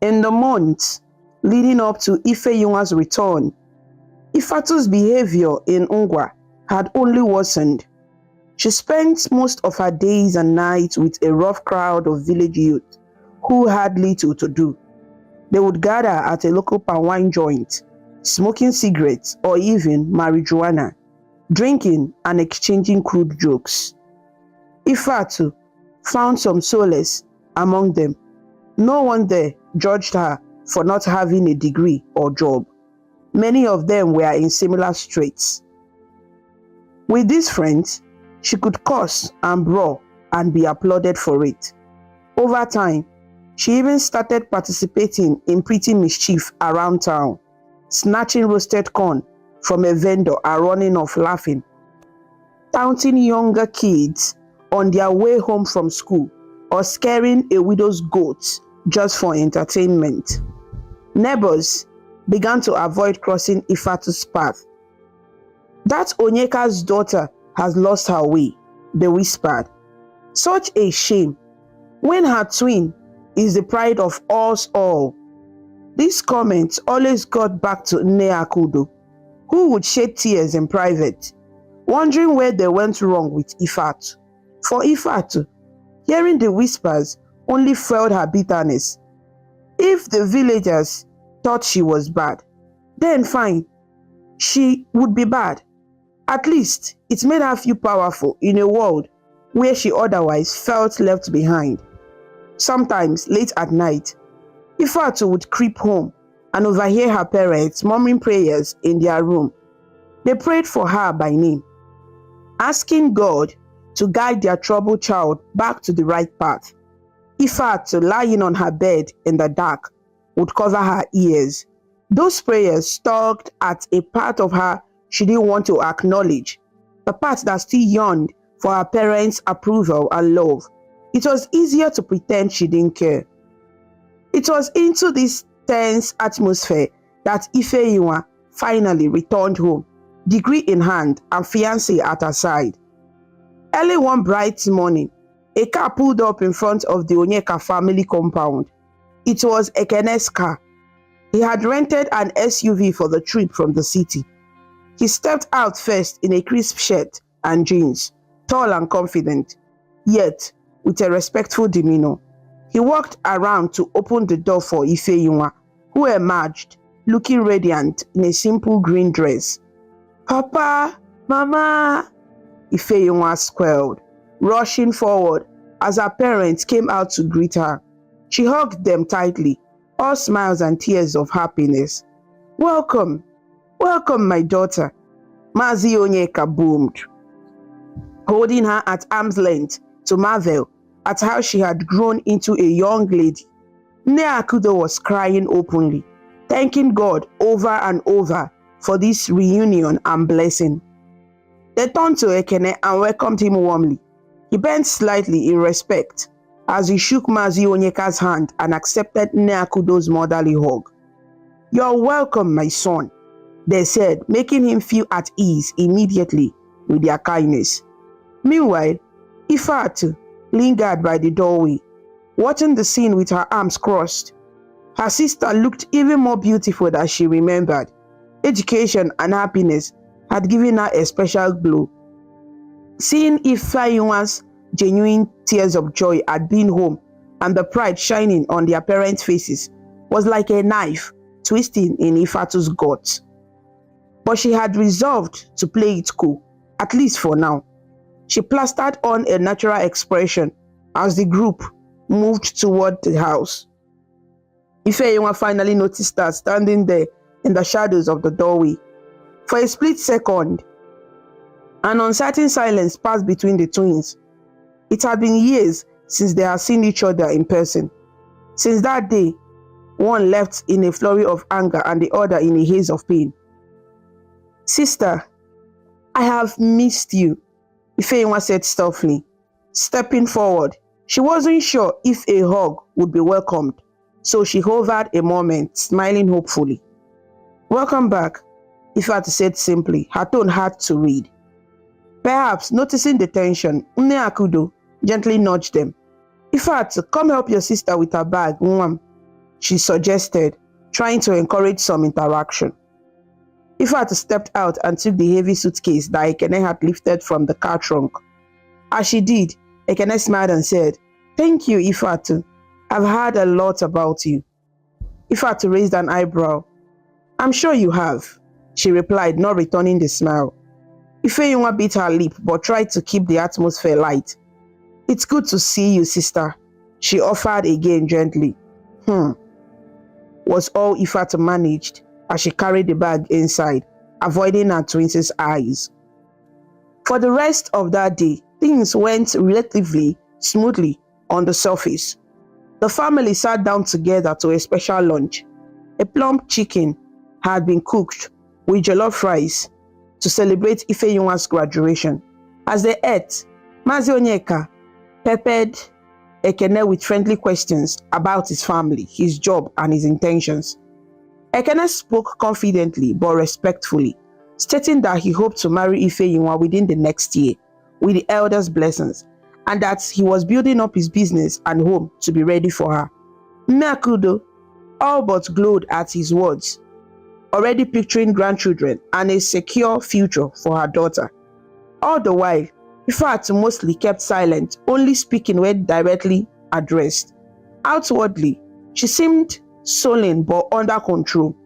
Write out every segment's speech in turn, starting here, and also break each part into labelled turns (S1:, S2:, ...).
S1: In the months leading up to Ifeyinwa's return, Ifatu's behavior in Ngwa had only worsened. She spent most of her days and nights with a rough crowd of village youth who had little to do. They would gather at a local palm wine joint, smoking cigarettes or even marijuana, drinking and exchanging crude jokes. Ifatu found some solace among them. No one there judged her for not having a degree or job. Many of them were in similar straits. With these friends, she could curse and brawl and be applauded for it. Over time, she even started participating in pretty mischief around town, snatching roasted corn from a vendor and running off laughing, taunting younger kids on their way home from school, or scaring a widow's goat just for entertainment. Neighbors began to avoid crossing Ifatu's path. "That Onyeka's daughter has lost her way," they whispered. "Such a shame, when her twin is the pride of us all." These comments always got back to Nne Akudo, who would shed tears in private, wondering where they went wrong with Ifatu. For Ifatu, hearing the whispers only fueled her bitterness. If the villagers thought she was bad, then fine, she would be bad. At least it made her feel powerful in a world where she otherwise felt left behind. Sometimes, late at night, Ifatu would creep home and overhear her parents murmuring prayers in their room. They prayed for her by name, asking God to guide their troubled child back to the right path. Ifatu, lying on her bed in the dark, would cover her ears. Those prayers tugged at a part of her she didn't want to acknowledge, the part that still yearned for her parents' approval and love. It was easier to pretend she didn't care. It was into this tense atmosphere that Ifeyinwa finally returned home, degree in hand and fiancé at her side. Early one bright morning, a car pulled up in front of the Onyeka family compound. It was Ekene's car. He had rented an SUV for the trip from the city. He stepped out first in a crisp shirt and jeans, tall and confident, yet with a respectful demeanor. He walked around to open the door for Ifeyinwa, who emerged, looking radiant in a simple green dress. "Papa, Mama," Ifeyinwa squealed, rushing forward as her parents came out to greet her. She hugged them tightly, all smiles and tears of happiness. "Welcome, welcome, my daughter," Mazi Onyeka boomed, holding her at arm's length to marvel at how she had grown into a young lady. Nne Akudo was crying openly, thanking God over and over for this reunion and blessing. They turned to Ekene and welcomed him warmly. He bent slightly in respect as he shook Mazi Onyeka's hand and accepted Nne Akudo's motherly hug. "You're welcome, my son," they said, making him feel at ease immediately with their kindness. Meanwhile, Ifatu lingered by the doorway, watching the scene with her arms crossed. Her sister looked even more beautiful than she remembered. Education and happiness had given her a special glow. Seeing Ifeyinwa's genuine tears of joy at being home and the pride shining on their parents' faces was like a knife twisting in Ifatu's guts. But she had resolved to play it cool, at least for now. She plastered on a natural expression as the group moved toward the house. Ifeyinwa finally noticed her standing there in the shadows of the doorway. For a split second, an uncertain silence passed between the twins. It had been years since they had seen each other in person. Since that day, one left in a flurry of anger and the other in a haze of pain. "Sister, I have missed you," Ifeyinwa said softly, stepping forward. She wasn't sure if a hug would be welcomed, so she hovered a moment, smiling hopefully. "Welcome back," Ifatu said simply, her tone hard to read. Perhaps noticing the tension, Nne Akudo gently nudged them. "Ifatu, come help your sister with her bag, Mwam." she suggested, trying to encourage some interaction. Ifeatu stepped out and took the heavy suitcase that Ekene had lifted from the car trunk. As she did, Ekene smiled and said, "Thank you, Ifeatu. I've heard a lot about you." Ifeatu raised an eyebrow. "I'm sure you have," she replied, not returning the smile. Ifeyinwa bit her lip but tried to keep the atmosphere light. "It's good to see you, sister," she offered again gently. Was all Ifeatu managed as she carried the bag inside, avoiding her twins' eyes. For the rest of that day, things went relatively smoothly on the surface. The family sat down together to a special lunch. A plump chicken had been cooked with jollof rice to celebrate Ifeyinwa's graduation. As they ate, Mazi Onyeka peppered Ekene with friendly questions about his family, his job, and his intentions. Ekene spoke confidently but respectfully, stating that he hoped to marry Ifeyinwa within the next year, with the elders' blessings, and that he was building up his business and home to be ready for her. Nnakudo all but glowed at his words, already picturing grandchildren and a secure future for her daughter. All the while, Ifeatu mostly kept silent, only speaking when directly addressed. Outwardly, she seemed sullen but under control.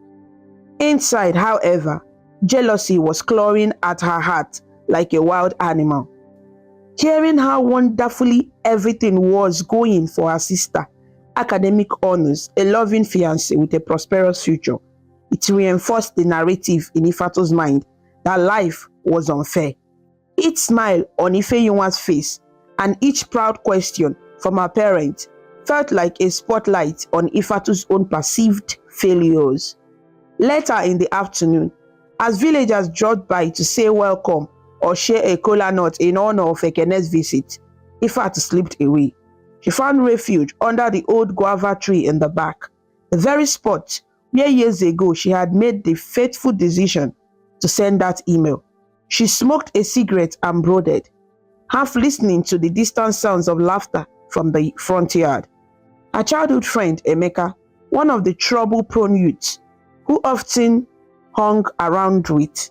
S1: Inside, however, jealousy was clawing at her heart like a wild animal. Hearing how wonderfully everything was going for her sister, academic honors, a loving fiancé with a prosperous future, it reinforced the narrative in Ifeatu's mind that life was unfair. Each smile on Ifeyinwa's face and each proud question from her parents felt like a spotlight on Ifeatu's own perceived failures. Later in the afternoon, as villagers dropped by to say welcome or share a kola nut in honor of Ekene's visit, Ifeatu slipped away. She found refuge under the old guava tree in the back, the very spot where years ago she had made the fateful decision to send that email. She smoked a cigarette and brooded, half listening to the distant sounds of laughter from the front yard. Her childhood friend, Emeka, one of the trouble-prone youths, who often hung around with,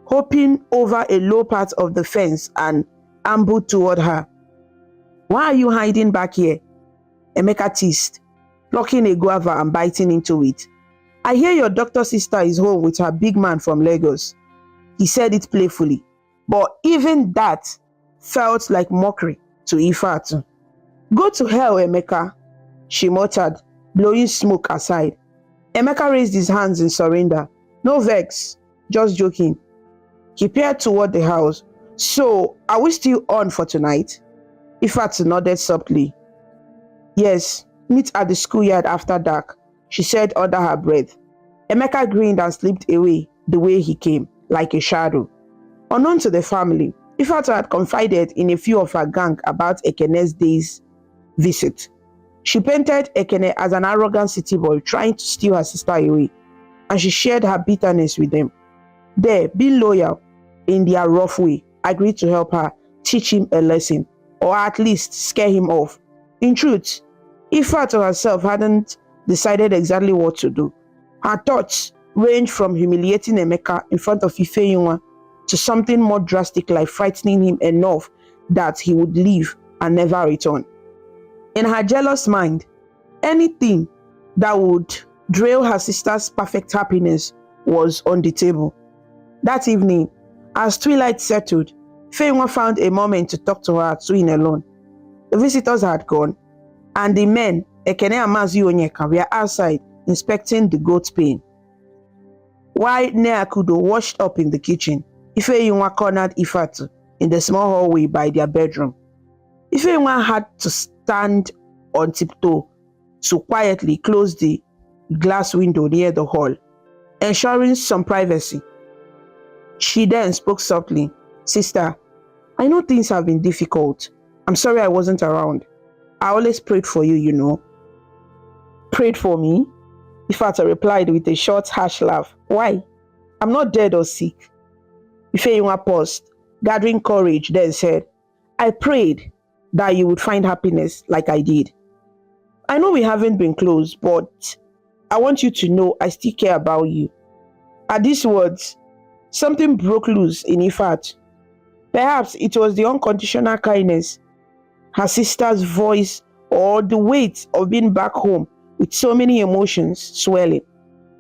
S1: hopping over a low part of the fence and ambled toward her. "Why are you hiding back here?" Emeka teased, plucking a guava and biting into it. "I hear your doctor sister is home with her big man from Lagos." He said it playfully, but even that felt like mockery to Ifeatu. "Go to hell, Emeka," she muttered, blowing smoke aside. Emeka raised his hands in surrender. "No vex, just joking." He peered toward the house. "So, are we still on for tonight?" Ifeatu nodded softly. "Yes, meet at the schoolyard after dark," she said under her breath. Emeka grinned and slipped away the way he came, like a shadow. Unknown to the family, Ifeatu had confided in a few of her gang about Ekene's day's visit. She painted Ekene as an arrogant city boy trying to steal her sister away, and she shared her bitterness with them. They, being loyal in their rough way, agreed to help her teach him a lesson, or at least scare him off. In truth, Ifeatu herself hadn't decided exactly what to do. Her thoughts ranged from humiliating Emeka in front of Ifeyinwa to something more drastic like frightening him enough that he would leave and never return. In her jealous mind, anything that would derail her sister's perfect happiness was on the table. That evening, as twilight settled, Ifeyinwa found a moment to talk to her twin alone. The visitors had gone, and the men, Ekene and Mazi Onyeka, were outside inspecting the goat pen. While Nnakudo washed up in the kitchen, Ifeyinwa cornered Ifeatu in the small hallway by their bedroom. Ifeyinwa had to stand on tiptoe to quietly close the glass window near the hall, ensuring some privacy. She then spoke softly. "Sister, I know things have been difficult. I'm sorry I wasn't around. I always prayed for you, you know." "Prayed for me?" Ifeatu replied with a short, harsh laugh. "Why? I'm not dead or sick." Ifeyinwa paused, gathering courage, then said, "I prayed that you would find happiness like I did." I know we haven't been close, but I want you to know I still care about you. At these words, something broke loose in Ifat. Perhaps it was the unconditional kindness, her sister's voice, or the weight of being back home with so many emotions swelling.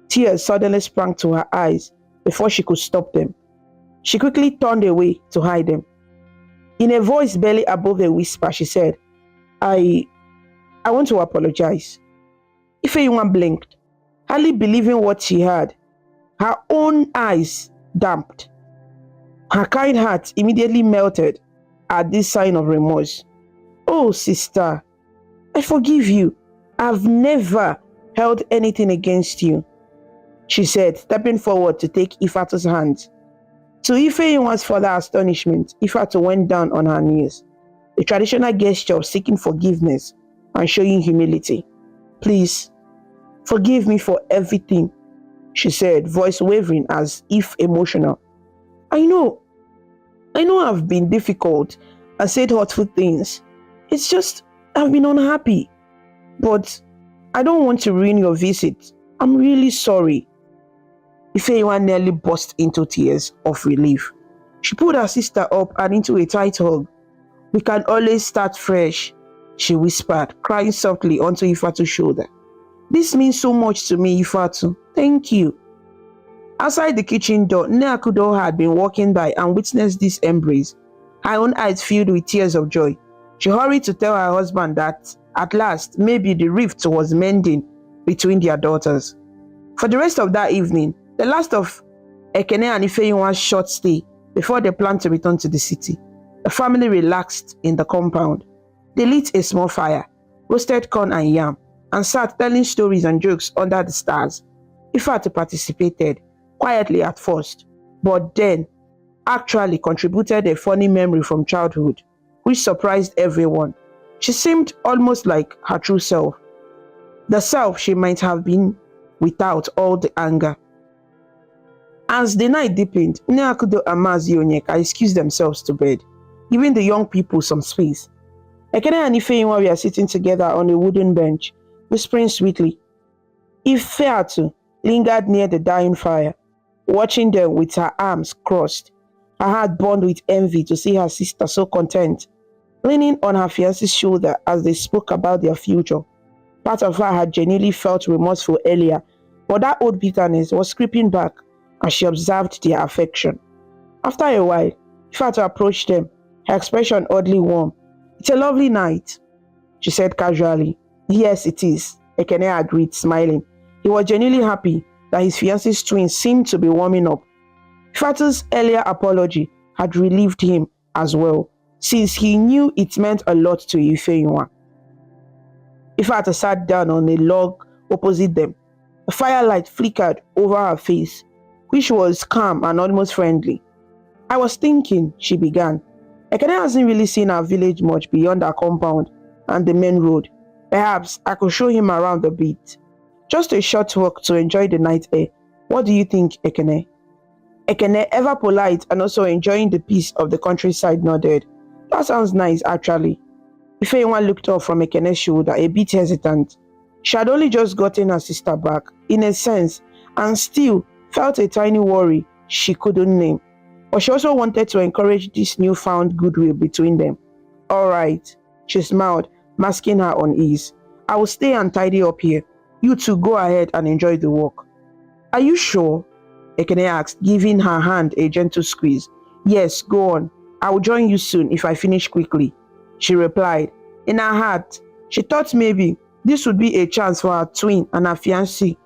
S1: Tears suddenly sprang to her eyes before she could stop them. She quickly turned away to hide them. In a voice barely above a whisper, she said, I want to apologize. Ifeyinwa blinked, hardly believing what she heard. Her own eyes damped. Her kind heart immediately melted at this sign of remorse. Oh, sister, I forgive you. I've never held anything against you, she said, stepping forward to take Ifatu's hand. To Ifeyinwa's further astonishment, Ifatu went down on her knees, a traditional gesture of seeking forgiveness and showing humility. Please, forgive me for everything, she said, voice wavering as if emotional. I know I've been difficult and said hurtful things. It's just I've been unhappy. But I don't want to ruin your visit. I'm really sorry. Ifeyinwa nearly burst into tears of relief. She pulled her sister up and into a tight hug. We can always start fresh, she whispered, crying softly onto Ifatu's shoulder. This means so much to me, Ifatu. Thank you. Outside the kitchen door, Nne had been walking by and witnessed this embrace. Her own eyes filled with tears of joy. She hurried to tell her husband that, at last, maybe the rift was mending between their daughters. For the rest of that evening, the last of Ekene and Ifeyinwa's short stay before they planned to return to the city, the family relaxed in the compound. They lit a small fire, roasted corn and yam, and sat telling stories and jokes under the stars. Ifatu participated, quietly at first, but then actually contributed a funny memory from childhood, which surprised everyone. She seemed almost like her true self, the self she might have been without all the anger. As the night deepened, Nne Akudo and Mazi Onyeka excused themselves to bed, giving the young people some space. Ekene and Ifeyinwa were sitting together on a wooden bench, whispering sweetly. Ifeatu lingered near the dying fire, watching them with her arms crossed. Her heart burned with envy to see her sister so content, leaning on her fiance's shoulder as they spoke about their future. Part of her had genuinely felt remorseful earlier, but that old bitterness was creeping back as she observed their affection. After a while, Ifatu approached them, her expression oddly warm. It's a lovely night, she said casually. Yes, it is, Ekene agreed, smiling. He was genuinely happy that his fiance's twins seemed to be warming up. Ifatu's earlier apology had relieved him as well, since he knew it meant a lot to Ifeyinwa. Ifatu sat down on a log opposite them. The firelight flickered over her face, which was calm and almost friendly. I was thinking, she began. Ekene hasn't really seen our village much beyond our compound and the main road. Perhaps I could show him around a bit. Just a short walk to enjoy the night air. What do you think, Ekene? Ekene, ever polite and also enjoying the peace of the countryside, nodded. That sounds nice, actually. Ifeyinwa looked up from Ekene's shoulder, a bit hesitant. She had only just gotten her sister back, in a sense, and still felt a tiny worry she couldn't name. But she also wanted to encourage this newfound goodwill between them. All right, she smiled, masking her unease. I will stay and tidy up here. You two go ahead and enjoy the walk. Are you sure? Ekene asked, giving her hand a gentle squeeze. Yes, go on. I will join you soon if I finish quickly, she replied. In her heart, she thought maybe this would be a chance for her twin and her fiancé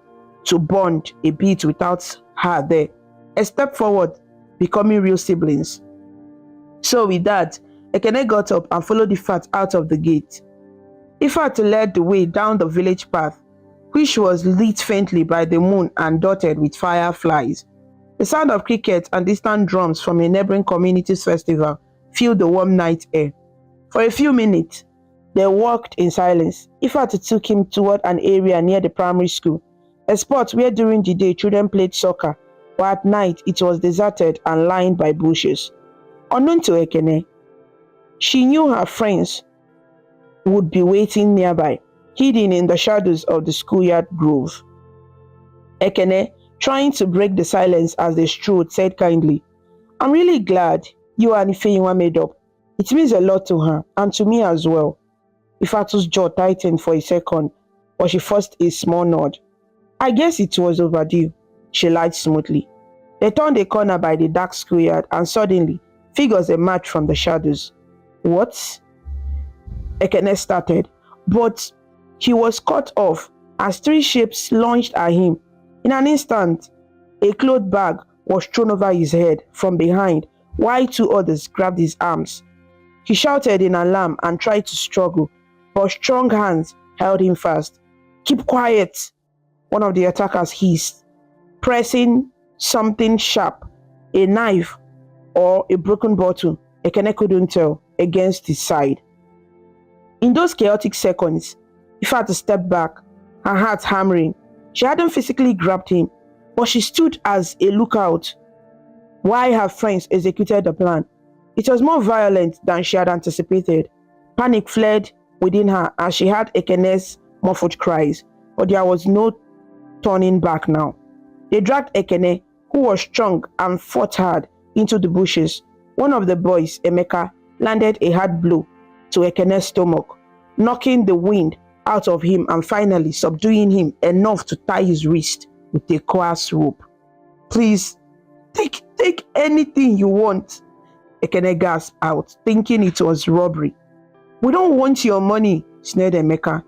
S1: to bond a bit without her there. A step forward, becoming real siblings. So with that, Ekene got up and followed Ifat out of the gate. Ifat led the way down the village path, which was lit faintly by the moon and dotted with fireflies. The sound of cricket and distant drums from a neighboring community's festival filled the warm night air. For a few minutes, they walked in silence. Ifat took him toward an area near the primary school, a spot where during the day children played soccer, but at night it was deserted and lined by bushes. Unknown to Ekene, she knew her friends would be waiting nearby. hidden in the shadows of the schoolyard grove. Ekene, trying to break the silence as they strode, said kindly, I'm really glad you and Ifeyinwa made up. It means a lot to her, and to me as well. Ifatu's jaw tightened for a second, but she forced a small nod. I guess it was overdue, she lied smoothly. They turned a corner by the dark schoolyard, and suddenly, figures emerged from the shadows. What? Ekene started, but he was cut off as three shapes lunged at him. In an instant, a cloth bag was thrown over his head from behind, while two others grabbed his arms. He shouted in alarm and tried to struggle, but strong hands held him fast. Keep quiet, one of the attackers hissed, pressing something sharp, a knife or a broken bottle, Ekene couldn't tell, against his side. In those chaotic seconds, Ife had to step back, her heart hammering. She hadn't physically grabbed him, but she stood as a lookout while her friends executed the plan. It was more violent than she had anticipated. Panic fled within her as she heard Ekene's muffled cries, but there was no turning back now. They dragged Ekene, who was strong and fought hard, into the bushes. One of the boys, Emeka, landed a hard blow to Ekene's stomach, knocking the wind out of him and finally subduing him enough to tie his wrist with a coarse rope. Please, take anything you want, Ekene gasped out, thinking it was robbery. We don't want your money, sneered Emeka.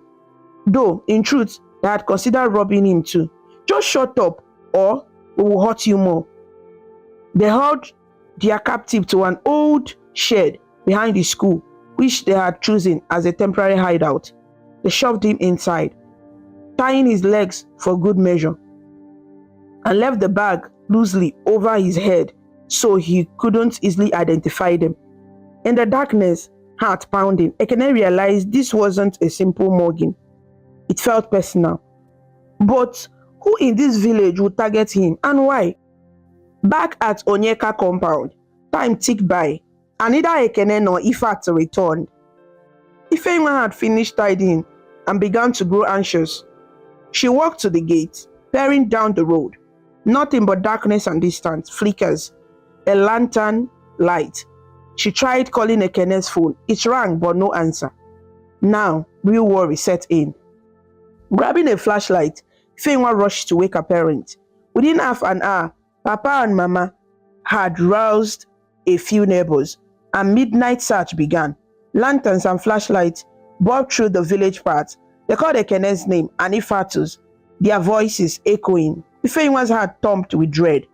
S1: Though, in truth, they had considered robbing him too. Just shut up, or we will hurt you more. They hauled their captive to an old shed behind the school, which they had chosen as a temporary hideout. They shoved him inside, tying his legs for good measure, and left the bag loosely over his head so he couldn't easily identify them. In the darkness, heart pounding, Ekene realized this wasn't a simple mugging. It felt personal. But who in this village would target him, and why? Back at Onyeka compound, time ticked by, and neither Ekene nor Ife had to return. Ifeyinwa had finished tidying and began to grow anxious. She walked to the gate, peering down the road. Nothing but darkness and distance, flickers, a lantern light. She tried calling Ekene's phone. It rang, but no answer. Now, real worry set in. Grabbing a flashlight, Ifeyinwa rushed to wake her parents. Within half an hour, Papa and Mama had roused a few neighbors, and midnight search began. Lanterns and flashlights bobbed through the village parts. They called Ekene's name and Ifatu's, their voices echoing. Ifeyinwa's heart thumped with dread,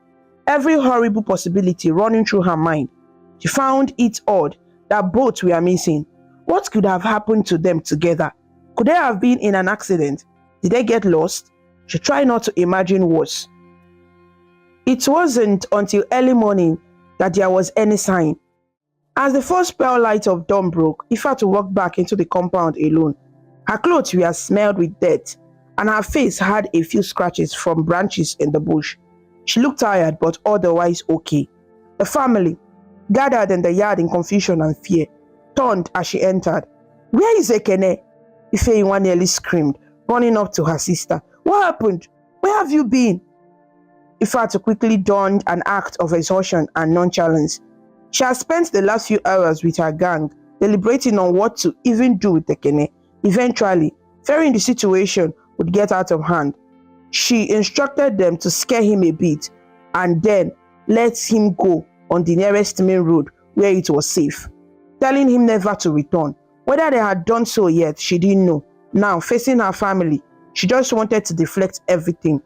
S1: every horrible possibility running through her mind. She found it odd that both were missing. What could have happened to them together? Could they have been in an accident? Did they get lost? She tried not to imagine worse. It wasn't until early morning that there was any sign. As the first pale light of dawn broke, Ifatu walked back into the compound alone. Her clothes were smeared with dirt, and her face had a few scratches from branches in the bush. She looked tired but otherwise okay. The family, gathered in the yard in confusion and fear, turned as she entered. Where is Ekene? Ifeyinwa nearly screamed, running up to her sister. What happened? Where have you been? Ifatu quickly donned an act of exhaustion and nonchalance. She had spent the last few hours with her gang, deliberating on what to even do with Ekene. Eventually, fearing the situation would get out of hand, she instructed them to scare him a bit and then let him go on the nearest main road where it was safe, telling him never to return. Whether they had done so yet, she didn't know. Now, facing her family, she just wanted to deflect everything.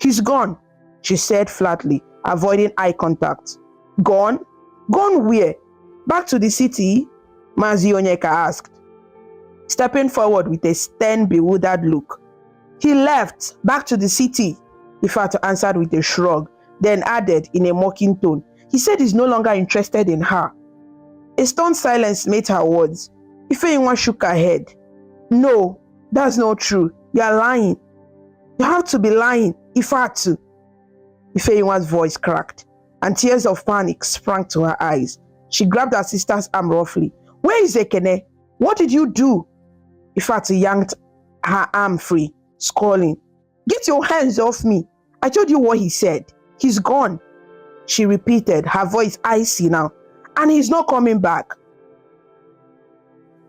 S1: He's gone, she said flatly, avoiding eye contact. Gone? Gone where? Back to the city? Mazi Onyeka asked, stepping forward with a stern, bewildered look. He left, back to the city, Ifatu answered with a shrug, then added in a mocking tone, he said he's no longer interested in her. A stunned silence made her words. Ifeyinwa shook her head. No, that's not true. You're lying. You have to be lying, Ifatu. Ifeyinwa's voice cracked, and tears of panic sprang to her eyes. She grabbed her sister's arm roughly. Where is Ekene? What did you do? Ifatu yanked her arm free, scolding. "Get your hands off me. I told you what he said. He's gone," she repeated, her voice icy now. "And he's not coming back."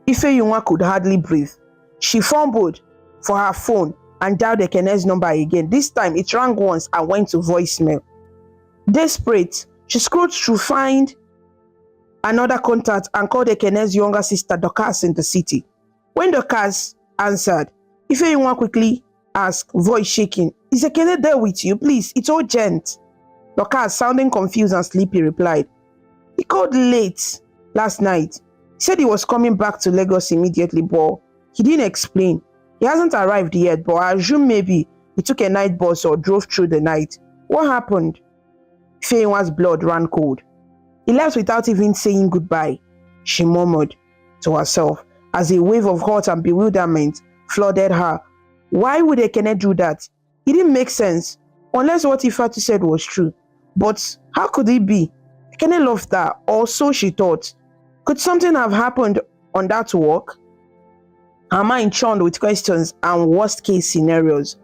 S1: Ifeyinwa could hardly breathe. She fumbled for her phone and dialed Ekene's number again. This time it rang once and went to voicemail. Desperate, she scrolled through, find another contact and called Ekene's younger sister Dorcas in the city. When Dorcas answered, Ifeyinwa quickly asked, voice shaking, "Is Ekene there with you? Please, it's urgent." Dorcas, sounding confused and sleepy, replied, "He called late last night. He said he was coming back to Lagos immediately, but he didn't explain. He hasn't arrived yet, but I assume maybe he took a night bus or drove through the night. What happened?" Ifeyinwa's blood ran cold. "He left without even saying goodbye," she murmured to herself as a wave of hurt and bewilderment flooded her. Why would Ekene do that? It didn't make sense, unless what Ifatu said was true. But how could it be? Ekene loved her, or so she thought. Could something have happened on that walk? Her mind churned with questions and worst-case scenarios.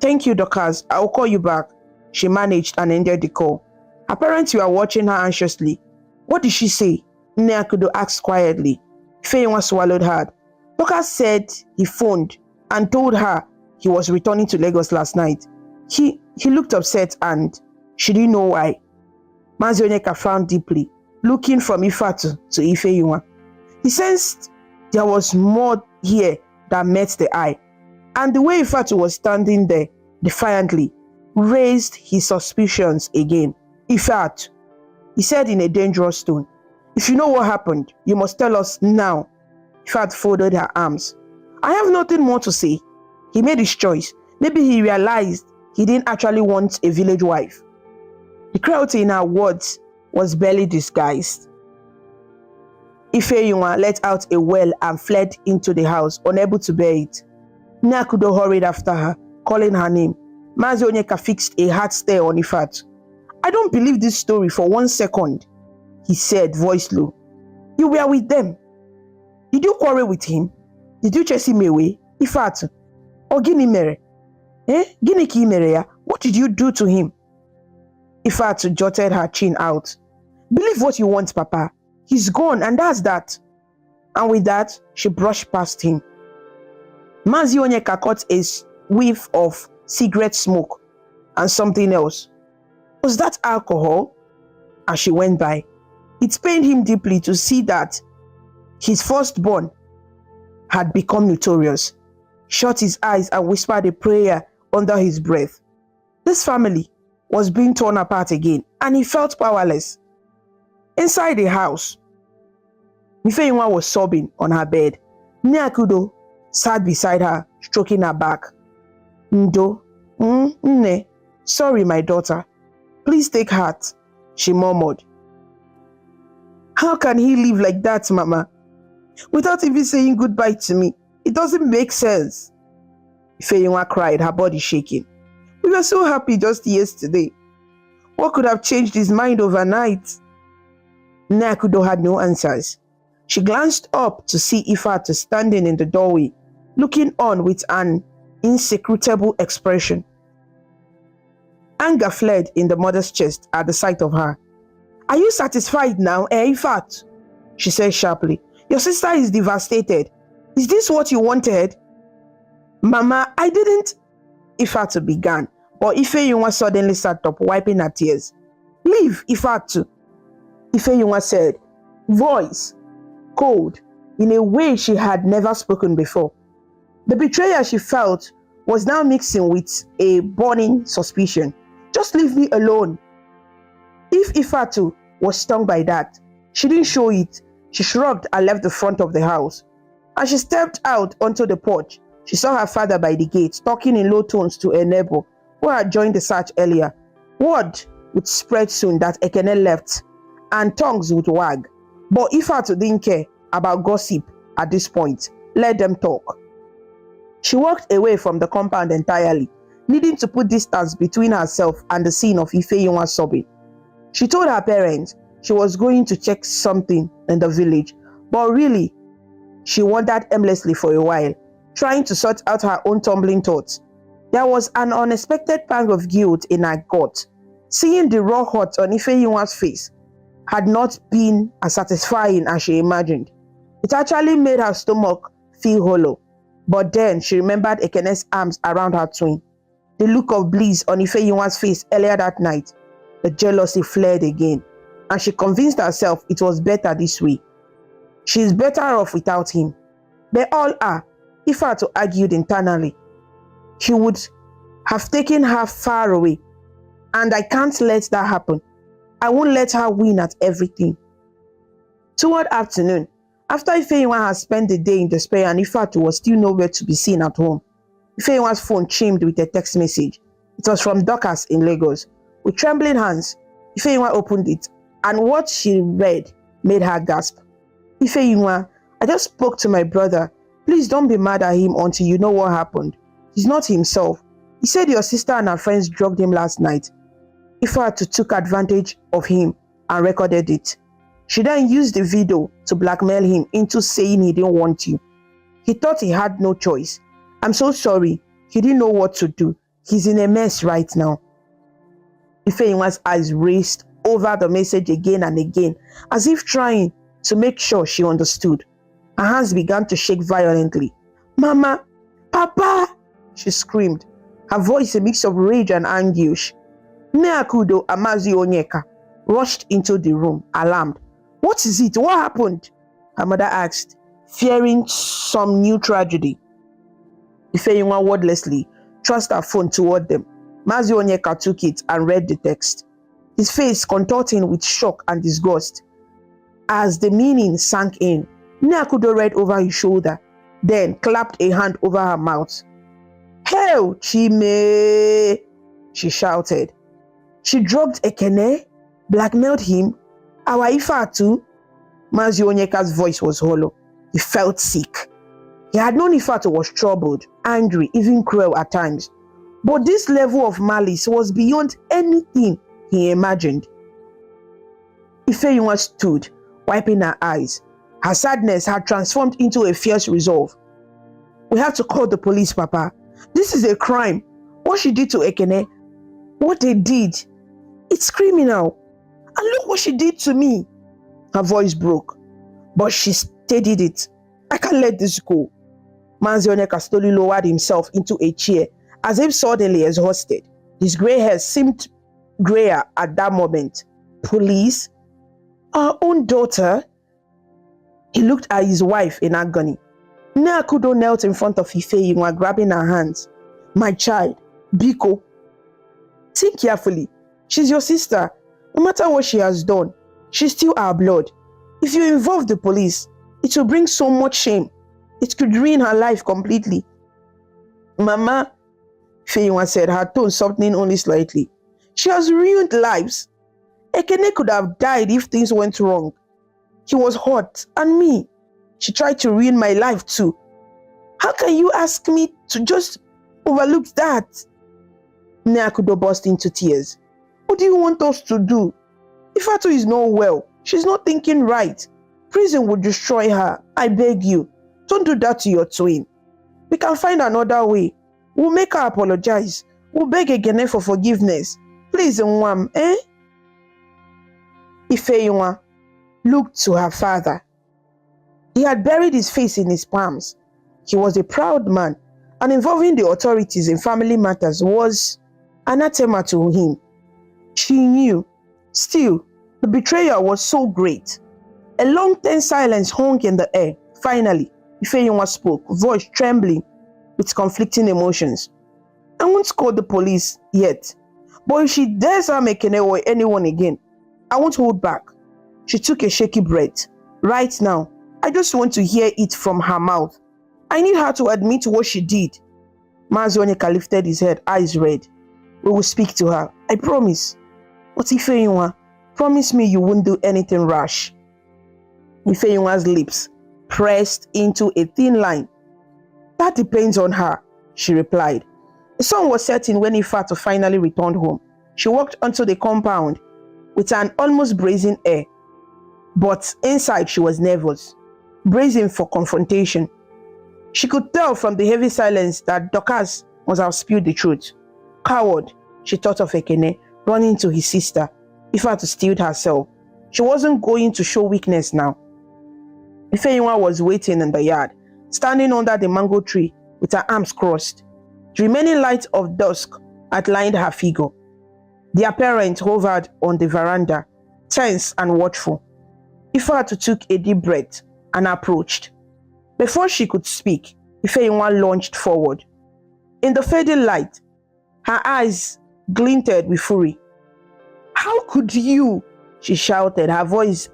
S1: "Thank you, Dorcas. I'll call you back," she managed and ended the call. Her parents were watching her anxiously. "What did she say?" Nneakudo asked quietly. Ifeyinwa swallowed hard. Dorcas said he phoned and told her he was returning to Lagos last night. He looked upset and she didn't know why. Mazi Onyeka frowned deeply, looking from Ifatu to Ifeyinwa. He sensed there was more here that met the eye, and the way Ifatu was standing there defiantly raised his suspicions again. "Ifatu," he said in a dangerous tone, "if you know what happened, you must tell us now." Ifatu folded her arms. "I have nothing more to say. He made his choice. Maybe he realized he didn't actually want a village wife." The cruelty in her words was barely disguised. Ifeyinwa let out a wail and fled into the house, unable to bear it. Nneakudo hurried after her, calling her name. Mazi Onyeka fixed a hard stare on Ifatu. "I don't believe this story for 1 second, he said, voice low. "You were with them. Did you quarrel with him? Did you chase him away? Ifatu? Or gini mere? Gini ki mere ya? What did you do to him?" Ifatu jotted her chin out. "Believe what you want, Papa. He's gone, and that's that." And with that, she brushed past him. Mazi Onyeka caught a whiff of cigarette smoke and something else. Was that alcohol? As she went by, it pained him deeply to see that his firstborn had become notorious. He shut his eyes and whispered a prayer under his breath. This family was being torn apart again, and he felt powerless. Inside the house, Ifeyinwa was sobbing on her bed. Nneakudo sat beside her, stroking her back. "Ndo, Nne, sorry, my daughter. Please take heart," she murmured. "How can he live like that, Mama? Without even saying goodbye to me? It doesn't make sense." Ifeyinwa cried, her body shaking. "We were so happy just yesterday. What could have changed his mind overnight?" Nneakudo had no answers. She glanced up to see Ifatu standing in the doorway, looking on with an inscrutable expression. Anger fled in the mother's chest at the sight of her. "Are you satisfied now, Ifatu?" she said sharply. "Your sister is devastated. Is this what you wanted?" "Mama, I didn't," Ifatu began, but Ifeyinwa suddenly sat up, wiping her tears. "Leave, Ifatu," Ifeyinwa said, voice cold in a way she had never spoken before. The betrayal she felt was now mixing with a burning suspicion. "Just leave me alone." If Ifatu was stung by that, she didn't show it. She shrugged and left the front of the house. As she stepped out onto the porch, she saw her father by the gate, talking in low tones to a neighbor who had joined the search earlier. Word would spread soon that Ekene left, and tongues would wag. But Ifatu didn't care about gossip at this point. Let them talk. She walked away from the compound entirely, needing to put distance between herself and the scene of Ifeyinwa sobbing. She told her parents she was going to check something in the village, but really, she wandered aimlessly for a while. trying to sort out her own tumbling thoughts. There was an unexpected pang of guilt in her gut. Seeing the raw hurt on Ifeyinwa's face had not been as satisfying as she imagined. It actually made her stomach feel hollow. But then she remembered Ekene's arms around her twin. The look of bliss on Ifeyinwa's face earlier that night. The jealousy flared again, and she convinced herself it was better this way. She is better off without him. They all are. Ifa argued internally. He would have taken her far away, and I can't let that happen. I won't let her win at everything. Toward afternoon, after Ifeyinwa had spent the day in despair and Ifatu was still nowhere to be seen at home, Ifeyinwa's phone chimed with a text message. It was from Dorcas in Lagos. With trembling hands, Ifeyinwa opened it, and what she read made her gasp. Ifeyinwa, I just spoke to my brother. Please don't be mad at him until you know what happened. He's not himself. He said your sister and her friends drugged him last night. Ifatu took advantage of him and recorded it. She then used the video to blackmail him into saying he didn't want you. He thought he had no choice. I'm so sorry. He didn't know what to do. He's in a mess right now. Ifeyinwa's eyes raced over the message again and again, as if trying to make sure she understood. Her hands began to shake violently. Mama! Papa! She screamed, her voice a mix of rage and anguish. Neakudo Amazi Onyeka rushed into the room, alarmed. What is it? What happened? Her mother asked, fearing some new tragedy. Ifeyinwa wordlessly thrust her phone toward them. Mazi Onyeka took it and read the text, his face contorting with shock and disgust. As the meaning sank in, Neakudo read over his shoulder, then clapped a hand over her mouth. Hell, Chime! She shouted. She drugged Ekene, blackmailed him. Our Ifatu? Mazi Onyeka's voice was hollow. He felt sick. He had known Ifatu was troubled, angry, even cruel at times. But this level of malice was beyond anything he imagined. Ifeyinwa stood, wiping her eyes. Her sadness had transformed into a fierce resolve. We have to call the police, Papa. This is a crime. What she did to Ekene, what they did, it's criminal. And look what she did to me. Her voice broke, but she steadied it. I can't let this go. Mazi Onyeka slowly lowered himself into a chair, as if suddenly exhausted. His grey hair seemed grayer at that moment. Police? Our own daughter? He looked at his wife in agony. Neakudo knelt in front of Ifeyinwa, grabbing her hands. My child, Biko. Think carefully. She's your sister. No matter what she has done, she's still our blood. If you involve the police, it will bring so much shame. It could ruin her life completely. Mama, Ifeyinwa said, her tone softening only slightly. She has ruined lives. Ekene could have died if things went wrong. He was hurt, and me. She tried to ruin my life too. How can you ask me to just overlook that? Neakudo burst into tears. What do you want us to do? Ifatu is not well. She's not thinking right. Prison will destroy her. I beg you, don't do that to your twin. We can find another way. We'll make her apologize. We'll beg Ekene for forgiveness. Please, Nwam, eh? Ifeyinwa looked to her father. He had buried his face in his palms. He was a proud man, and involving the authorities in family matters was anathema to him. She knew. Still, the betrayal was so great. A long tense silence hung in the air. Finally, Ifeyinwa spoke, voice trembling with conflicting emotions. I won't call the police yet, but if she dares harm Ekene or anyone again, I won't hold back. She took a shaky breath. Right now, I just want to hear it from her mouth. I need her to admit what she did. Mazi Onyeka lifted his head, eyes red. We will speak to her. I promise. But Ifeyinwa, promise me you won't do anything rash. Ifeyinwa's lips pressed into a thin line. That depends on her, she replied. The sun was setting when Ifatu finally returned home. She walked onto the compound with an almost brazen air. But inside she was nervous, bracing for confrontation. She could tell from the heavy silence that Dorcas must have spilled the truth. Coward, she thought of Ekene running to his sister. Ifeatu steeled herself. She wasn't going to show weakness now. Ifeyinwa was waiting in the yard, standing under the mango tree with her arms crossed. The remaining light of dusk outlined her figure. Their parent hovered on the veranda, tense and watchful. Ifeatu took a deep breath and approached. Before she could speak, Ifeyinwa lunged forward. In the fading light, her eyes glinted with fury. "How could you?" she shouted, her voice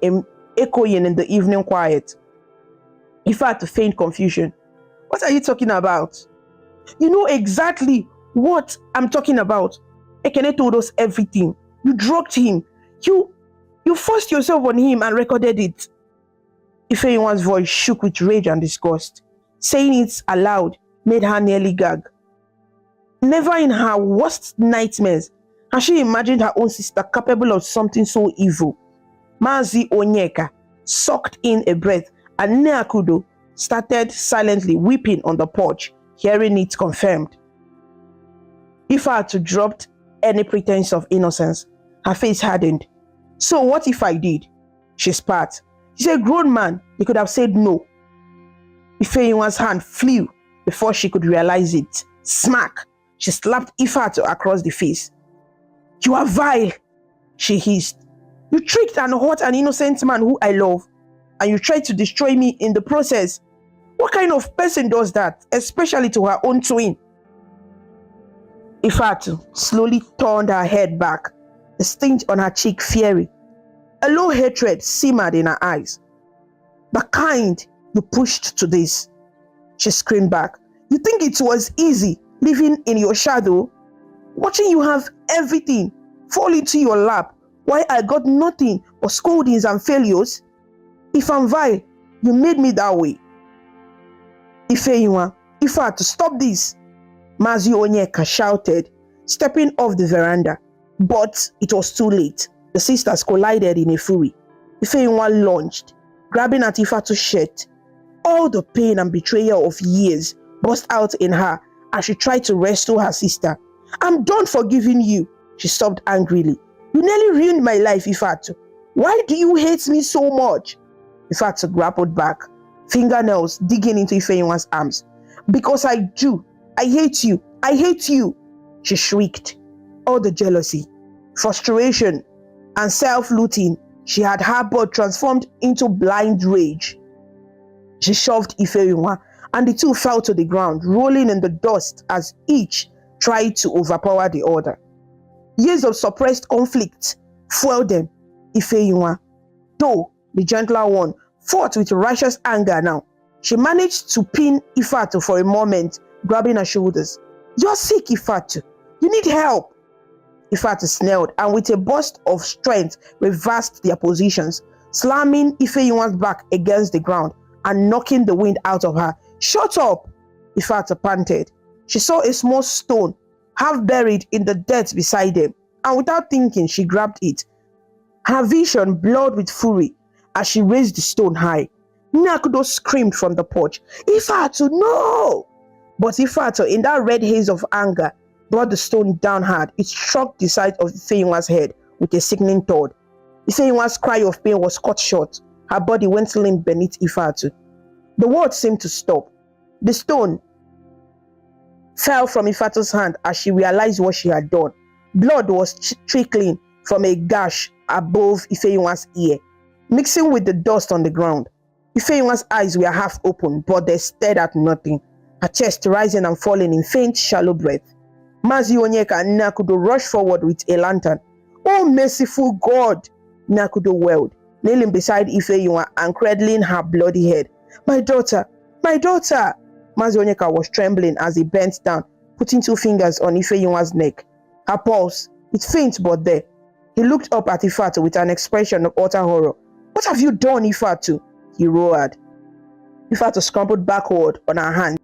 S1: echoing in the evening quiet. Ifeatu feigned confusion. "What are you talking about?" "You know exactly what I'm talking about. Ekene told us everything. You drugged him. You forced yourself on him and recorded it." Ifeyinwa's voice shook with rage and disgust. Saying it aloud made her nearly gag. Never in her worst nightmares had she imagined her own sister capable of something so evil. Mazi Onyeka sucked in a breath and Neakudo started silently weeping on the porch, hearing it confirmed. Ifeatu dropped any pretense of innocence. Her face hardened. "So what if I did?" She spat. "She's a grown man. You could have said no." Ifeyinwa's hand flew before she could realize it. Smack! She slapped Ifeatu across the face. "You are vile," she hissed. "You tricked and hurt an innocent man who I love, and you tried to destroy me in the process. What kind of person does that, especially to her own twin?" Ifeatu slowly turned her head back, the stench on her cheek fiery. A low hatred simmered in her eyes. "The kind you pushed to this," she screamed back. "You think it was easy living in your shadow? Watching you have everything fall into your lap while I got nothing but scoldings and failures? If I'm vile, you made me that way." "Ifeyinwa, Ifeatu, stop this!" Mazi Onyeka shouted, stepping off the veranda. But it was too late. The sisters collided in a fury. Ifeyinwa lunged, grabbing at Ifeatu's shirt. All the pain and betrayal of years burst out in her as she tried to rescue her sister. "I'm done forgiving you," she sobbed angrily. "You nearly ruined my life, Ifeatu. Why do you hate me so much?" Ifeatu grappled back, fingernails digging into Ifeyinwa's arms. "Because I do. I hate you. I hate you," she shrieked. All the jealousy, frustration, and self-looting she had harbored transformed into blind rage. She shoved Ifeyinwa, and the two fell to the ground, rolling in the dust as each tried to overpower the other. Years of suppressed conflict fueled them. Ifeyinwa, though the gentler one, fought with righteous anger now. She managed to pin Ifeatu for a moment, grabbing her shoulders. "You're sick, Ifeatu. You need help." Ifeatu snarled and with a burst of strength reversed their positions, slamming Ifeyinwa's back against the ground and knocking the wind out of her. "Shut up!" Ifeatu panted. She saw a small stone half buried in the dirt beside them, and without thinking she grabbed it. Her vision blurred with fury as she raised the stone high. Nakudo screamed from the porch, "Ifeatu, no!" But Ifeatu, in that red haze of anger, brought the stone down hard. It struck the side of Ifeyinwa's head with a sickening thud. Ifeyinwa's cry of pain was cut short. Her body went limp beneath Ifeatu. The world seemed to stop. The stone fell from Ifeatu's hand as she realized what she had done. Blood was trickling from a gash above Ifeyinwa's ear, mixing with the dust on the ground. Ifeyinwa's eyes were half open, but they stared at nothing, her chest rising and falling in faint, shallow breath. Mazi Onyeka and Nakudo rushed forward with a lantern. "Oh, merciful God!" Nakudo wailed, kneeling beside Ifeyinwa and cradling her bloody head. My daughter! My daughter!" Mazi Onyeka was trembling as he bent down, putting two fingers on Ifeyinwa's neck. Her pulse, it's faint but there. He looked up at Ifeatu with an expression of utter horror. "What have you done, Ifeatu?" he roared. Ifeatu scrambled backward on her hand,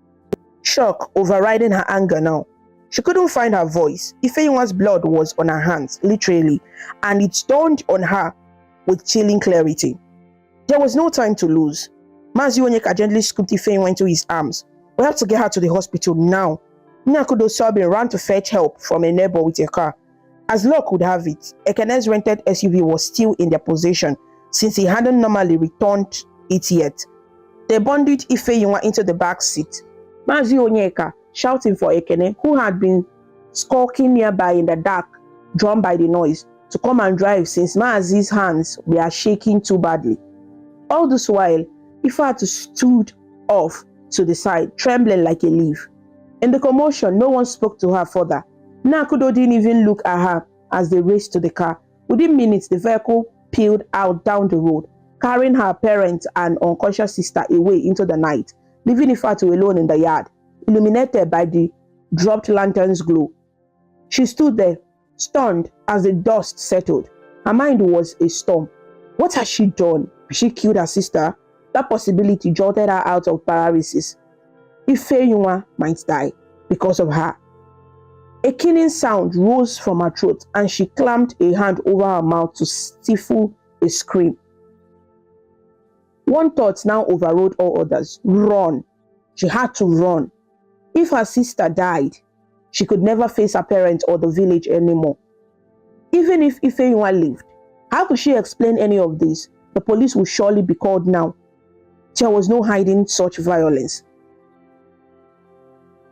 S1: shock overriding her anger now. She couldn't find her voice. Ifeyinwa's blood was on her hands, literally, and it dawned on her with chilling clarity. There was no time to lose. Mazi Onyeka gently scooped Ifeyinwa into his arms, We have to get her to the hospital now. Nnakudo sobbing ran to fetch help from a neighbor with a car. As luck would have it, Ekene's rented SUV was still in their possession since he hadn't normally returned it yet. They bundled Ifeyinwa into the back seat. Mazi Onyeka, shouting for Ekene, who had been skulking nearby in the dark, drawn by the noise, to come and drive since Mazi's hands were shaking too badly. All this while, Ifeatu stood off to the side, trembling like a leaf. In the commotion, no one spoke to her further. Nnakudo didn't even look at her as they raced to the car. Within minutes, the vehicle peeled out down the road, carrying her parents and unconscious sister away into the night, leaving Ifeatu alone in the yard, illuminated by the dropped lantern's glow. She stood there, stunned as the dust settled. Her mind was a storm. What had she done? Had she killed her sister? That possibility jolted her out of paralysis. Ifeyinwa might die because of her. A keening sound rose from her throat and she clamped a hand over her mouth to stifle a scream. One thought now overrode all others. Run. She had to run. If her sister died, she could never face her parents or the village anymore. Even if Ifeyinwa lived, how could she explain any of this? The police would surely be called now. There was no hiding such violence.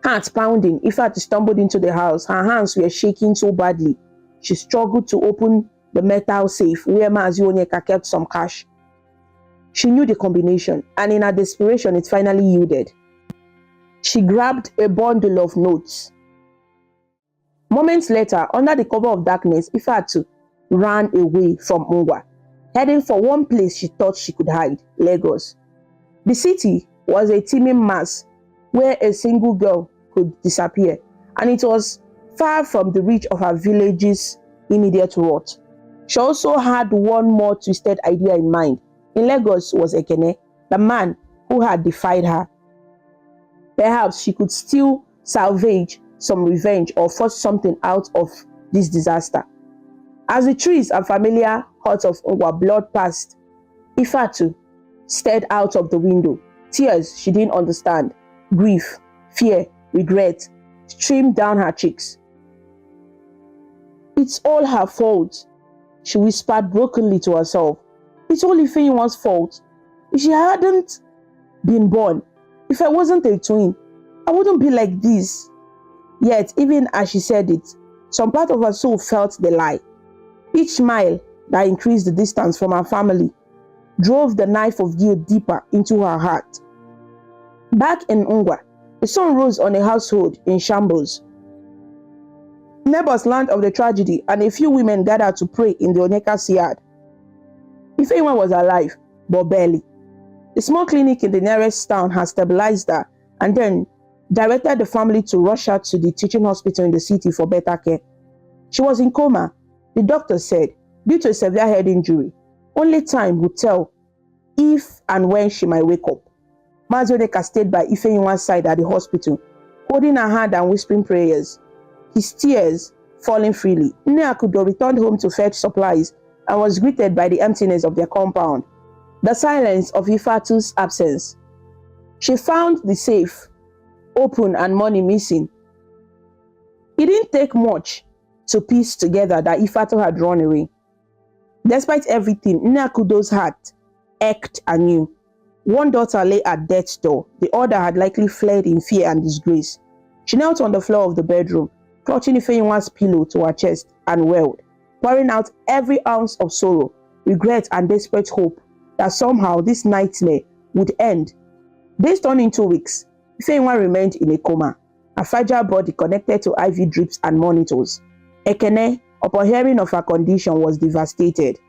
S1: Heart pounding, Ifeatu stumbled into the house. Her hands were shaking so badly. She struggled to open the metal safe where Mazi Onyeka kept some cash. She knew the combination, and in her desperation, it finally yielded. She grabbed a bundle of notes. Moments later, under the cover of darkness, Ifeatu ran away from Ngwa, heading for one place she thought she could hide, Lagos. The city was a teeming mass where a single girl could disappear, and it was far from the reach of her village's immediate wrath. She also had one more twisted idea in mind. In Lagos was Ekene, the man who had defied her. Perhaps she could still salvage some revenge or force something out of this disaster. As the trees and familiar huts of Ngwa blurred past, Ifeatu stared out of the window. Tears she didn't understand, grief, fear, regret streamed down her cheeks. It's all her fault, she whispered brokenly to herself. It's all Ifeyinwa's fault. If she hadn't been born, if I wasn't a twin, I wouldn't be like this. Yet, even as she said it, some part of her soul felt the lie. Each mile that increased the distance from her family drove the knife of guilt deeper into her heart. Back in Ngwa, the sun rose on a household in shambles. Neighbors learned of the tragedy, and a few women gathered to pray in the Onyeka's yard. Ifeyinwa was alive, but barely. The small clinic in the nearest town had stabilized her, and then directed the family to rush her to the teaching hospital in the city for better care. She was in coma, the doctor said, due to a severe head injury. Only time would tell if and when she might wake up. Mazi Onyeka stayed by Ifeyinwa's side at the hospital, holding her hand and whispering prayers, his tears falling freely. Nnakudo returned home to fetch supplies and was greeted by the emptiness of their compound, the silence of Ifeatu's absence. She found the safe open and money missing. It didn't take much to piece together that Ifeatu had run away. Despite everything, Nnakudo's heart ached anew. One daughter lay at death's door. The other had likely fled in fear and disgrace. She knelt on the floor of the bedroom, clutching Ifeyinwa's pillow to her chest, and wailed, pouring out every ounce of sorrow, regret, and desperate hope that somehow this nightmare would end. Days turned into weeks. Ifeyinwa remained in a coma, a fragile body connected to IV drips and monitors. Ekene, upon hearing of her condition, was devastated.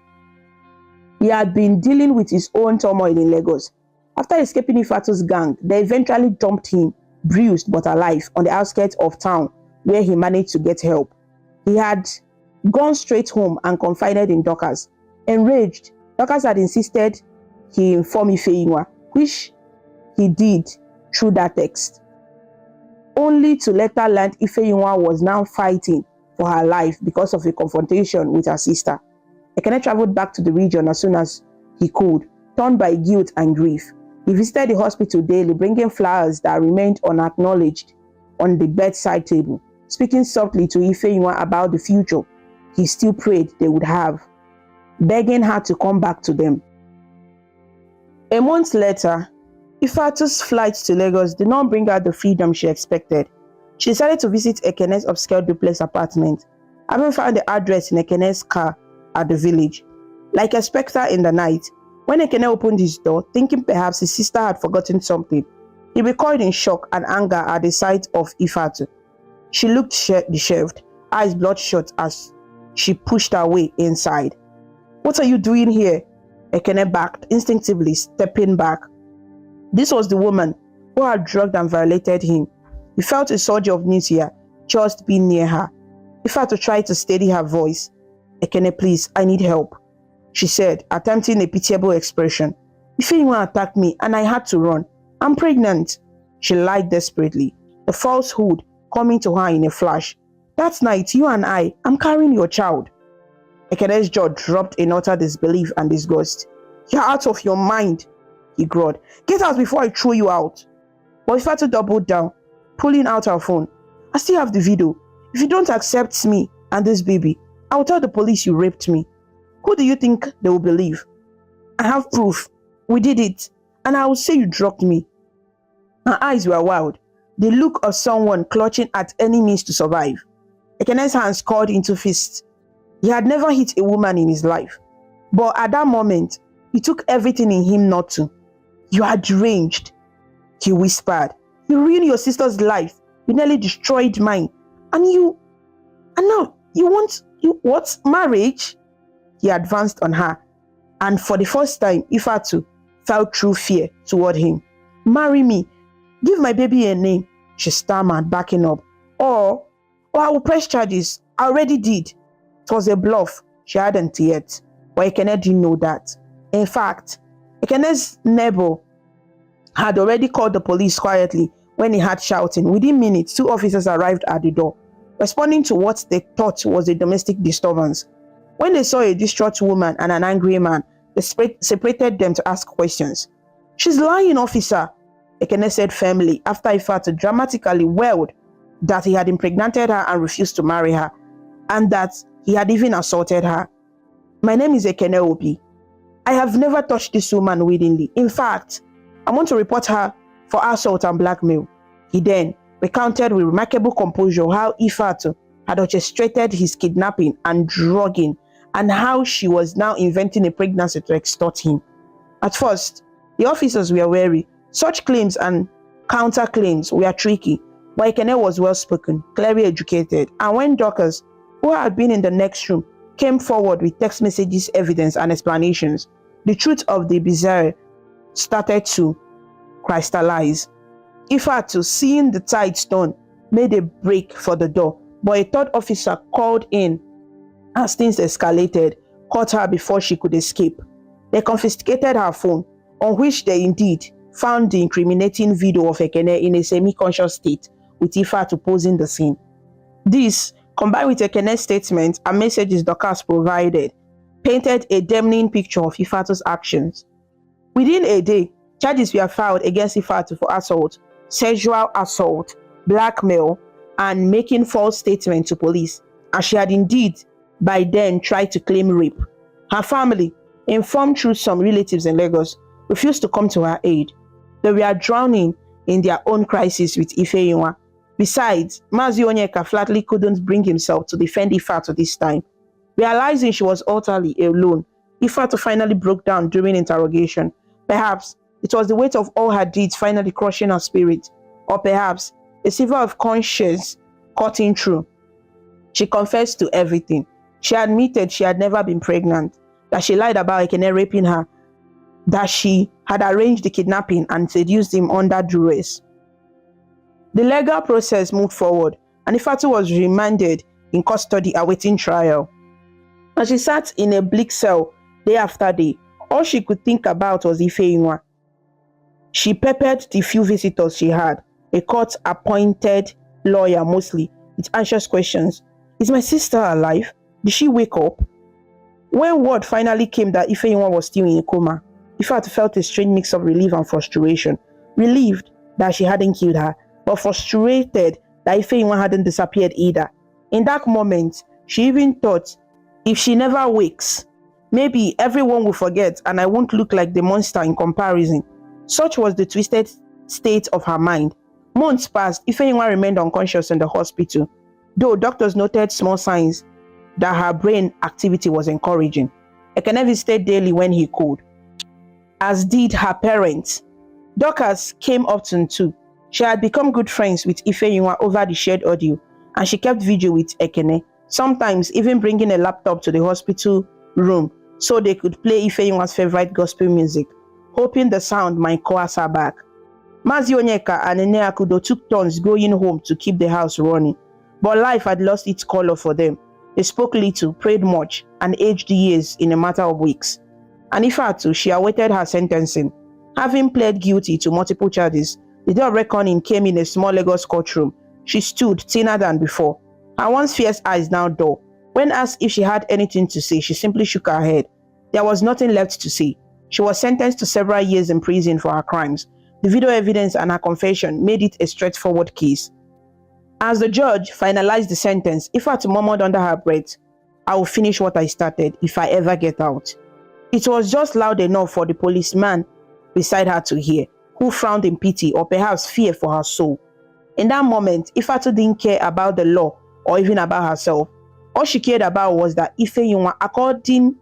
S1: He had been dealing with his own turmoil in Lagos. After escaping Ifeatu's gang, they eventually dumped him, bruised but alive, on the outskirts of town, where he managed to get help. He had gone straight home and confided in Dorcas. Enraged, Dorcas had insisted he inform Ifeyinwa, which he did through that text, only to later learn Ifeyinwa was now fighting for her life because of a confrontation with her sister. Ekene traveled back to the region as soon as he could, torn by guilt and grief. He visited the hospital daily, bringing flowers that remained unacknowledged on the bedside table, speaking softly to Ifeyinwa about the future he still prayed they would have, begging her to come back to them. A month later, Ifatu's flight to Lagos did not bring her the freedom she expected. She decided to visit Ekene's upscale duplex apartment, having found the address in Ekene's car at the village. Like a spectre in the night, when Ekene opened his door, thinking perhaps his sister had forgotten something, he recoiled in shock and anger at the sight of Ifatu. She looked disheveled, eyes bloodshot as she pushed her way inside. "What are you doing here?" Ekene backed, instinctively stepping back. This was the woman who had drugged and violated him. He felt a surge of nausea just being near her. Ifatu tried to steady her voice. "Ekene, please, I need help," she said, attempting a pitiable expression. "If anyone attacked me and I had to run, I'm pregnant," she lied desperately, the falsehood coming to her in a flash. "That night, you and I'm carrying your child." Ekene's jaw dropped in utter disbelief and disgust. "You're out of your mind," he growled. "Get out before I throw you out." But Ifatu doubled down, pulling out her phone. "I still have the video. If you don't accept me and this baby, I will tell the police you raped me. Who do you think they will believe? I have proof. We did it. And I will say you drugged me." Her eyes were wild, the look of someone clutching at any means to survive. Ekene's hands curled into fists. He had never hit a woman in his life. But at that moment, it took everything in him not to. "You are deranged," he whispered. "You ruined your sister's life. You nearly destroyed mine. And now you want, what, marriage?" He advanced on her. And for the first time, Ifatu felt true fear toward him. "Marry me. Give my baby a name," she stammered, backing up. Or I will press charges. I already did." It was a bluff. She hadn't yet. But Ekene didn't know that. In fact, Ekene's neighbor had already called the police quietly when he heard shouting. Within minutes, 2 officers arrived at the door, responding to what they thought was a domestic disturbance. When they saw a distraught woman and an angry man, they separated them to ask questions. "She's lying, officer," Ekene said firmly, after Ifatu dramatically wailed that he had impregnated her and refused to marry her, and that he had even assaulted her. "My name is Ekene Obi. I have never touched this woman willingly. In fact, I want to report her for assault and blackmail." He then recounted with remarkable composure how Ifatu had orchestrated his kidnapping and drugging, and how she was now inventing a pregnancy to extort him. At first, the officers were wary. Such claims and counterclaims were tricky, but Ekene was well-spoken, clearly educated, and when Dorcas, who had been in the next room, came forward with text messages, evidence, and explanations, the truth of the bizarre started to crystallize. Ifatu, seeing the tide turn, made a break for the door, but a third officer called in as things escalated, caught her before she could escape. They confiscated her phone, on which they indeed found the incriminating video of Ekene in a semi-conscious state, with Ifatu posing the scene. This, combined with Ekene's statement and messages Dorcas provided, painted a damning picture of Ifatu's actions. Within a day, charges were filed against Ifatu for assault, sexual assault, blackmail, and making false statements to police, and she had indeed by then tried to claim rape. Her family, informed through some relatives in Lagos, refused to come to her aid. They were drowning in their own crisis with Ifeyinwa. Besides, Mazi Onyeka flatly couldn't bring himself to defend Ifatu this time. Realizing she was utterly alone, Ifatu finally broke down during interrogation. Perhaps it was the weight of all her deeds finally crushing her spirit, or perhaps a silver of conscience cutting through. She confessed to everything. She admitted she had never been pregnant, that she lied about Ekene raping her, that she had arranged the kidnapping and seduced him under duress. The legal process moved forward, and Ifatu was remanded in custody awaiting trial. As she sat in a bleak cell day after day, all she could think about was Ifeyinwa. She peppered the few visitors she had, a court-appointed lawyer mostly, with anxious questions. Is my sister alive? Did she wake up? When word finally came that Ifeyinwa was still in a coma, Ifeatu felt a strange mix of relief and frustration. Relieved that she hadn't killed her, but frustrated that Ifeyinwa hadn't disappeared either. In that moment, she even thought, if she never wakes, maybe everyone will forget and I won't look like the monster in comparison. Such was the twisted state of her mind. Months passed. Ifeyinwa remained unconscious in the hospital, though doctors noted small signs that her brain activity was encouraging. Ekene visited daily when he could, as did her parents. Dorcas came often too. She had become good friends with Ifeyinwa over the shared audio, and she kept vigil with Ekene, sometimes even bringing a laptop to the hospital room so they could play Ifeyinwa's favorite gospel music, hoping the sound might coax her back. Mazi Onyeka and Nene Akudo took turns going home to keep the house running, but life had lost its color for them. They spoke little, prayed much, and aged years in a matter of weeks. And Ifeatu, she awaited her sentencing. Having pled guilty to multiple charges, the day of reckoning came in a small Lagos courtroom. She stood thinner than before, her once fierce eyes now dull. When asked if she had anything to say, she simply shook her head. There was nothing left to say. She was sentenced to several years in prison for her crimes. The video evidence and her confession made it a straightforward case. As the judge finalized the sentence, Ifeatu murmured under her breath, "I will finish what I started if I ever get out." It was just loud enough for the policeman beside her to hear, who frowned in pity or perhaps fear for her soul. In that moment, Ifeatu didn't care about the law or even about herself. All she cared about was that Ifeyinwa, according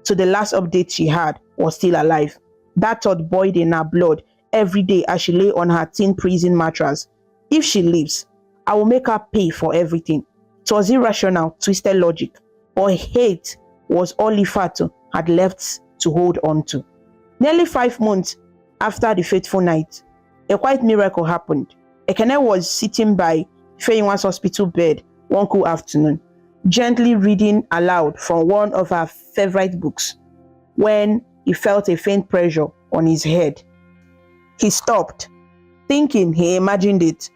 S1: to the last update she had, was still alive. That thought boiled in her blood every day as she lay on her thin prison mattress. If she lives, I will make her pay for everything. It was irrational, twisted logic, but hate was all Ifeatu had left to hold on to. Nearly 5 months after the fateful night, a quiet miracle happened. Ekene was sitting by Ifeyinwa's hospital bed one cool afternoon, gently reading aloud from one of her favorite books, when he felt a faint pressure on his head. He stopped, thinking he imagined it,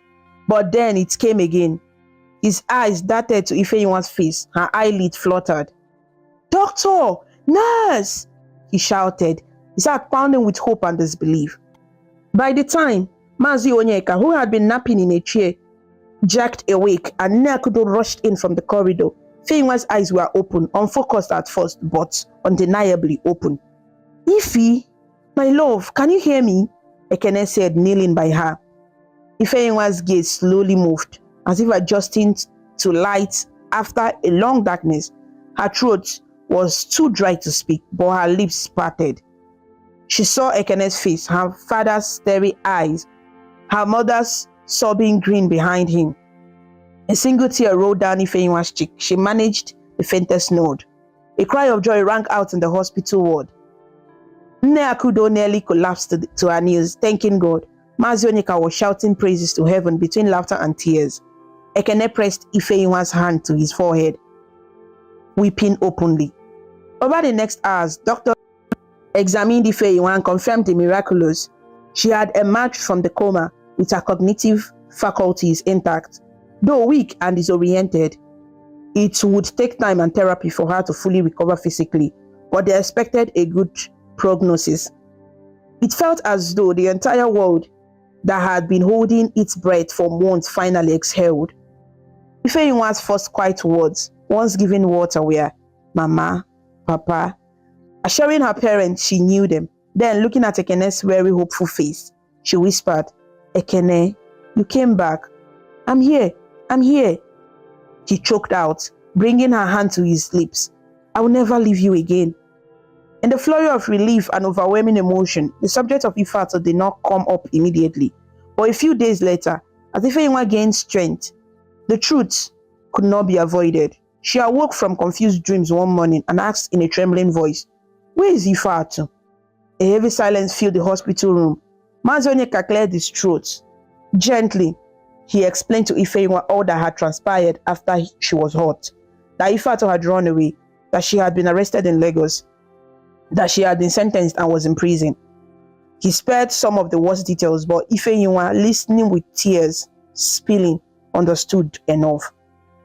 S1: but then it came again. His eyes darted to Ifeyinwa's face, her eyelid fluttered. "Doctor! Nurse!" he shouted, his heart pounding with hope and disbelief. By the time Mazi Onyeka, who had been napping in a chair, jerked awake and Nekudo rushed in from the corridor, Ifeyinwa's eyes were open, unfocused at first, but undeniably open. "Ify, my love, can you hear me?" Ekene said, kneeling by her. Ifeyinwa's gaze slowly moved, as if adjusting to light after a long darkness. Her throat was too dry to speak, but her lips parted. She saw Ekene's face, her father's starry eyes, her mother's sobbing grin behind him. A single tear rolled down Ifeyinwa's cheek. She managed the faintest nod. A cry of joy rang out in the hospital ward. Nne Akudo nearly collapsed to her knees, thanking God. Mazi Onyeka was shouting praises to heaven between laughter and tears. Ekene pressed Ifeyinwa's hand to his forehead, weeping openly. Over the next hours, doctors examined Ifeyinwa and confirmed the miraculous. She had emerged from the coma with her cognitive faculties intact. Though weak and disoriented, it would take time and therapy for her to fully recover physically, but they expected a good prognosis. It felt as though the entire world that had been holding its breath for months finally exhaled. Ifeyinwa's first quiet words, once given water, were "Mama, Papa," assuring her parents she knew them. Then, looking at Ekene's very hopeful face, she whispered, "Ekene, you came back. I'm here. I'm here." He choked out, bringing her hand to his lips. "I will never leave you again." In the flurry of relief and overwhelming emotion, the subject of Ifeatu did not come up immediately. But a few days later, as Ifeyinwa gained strength, the truth could not be avoided. She awoke from confused dreams one morning and asked in a trembling voice, "Where is Ifeatu?" A heavy silence filled the hospital room. Mazi Onyeka cleared his throat. Gently, he explained to Ifeyinwa all that had transpired after she was hurt. That Ifeatu had run away, that she had been arrested in Lagos, that she had been sentenced and was in prison. He spared some of the worst details, but Ifeyinwa, listening with tears spilling, understood enough.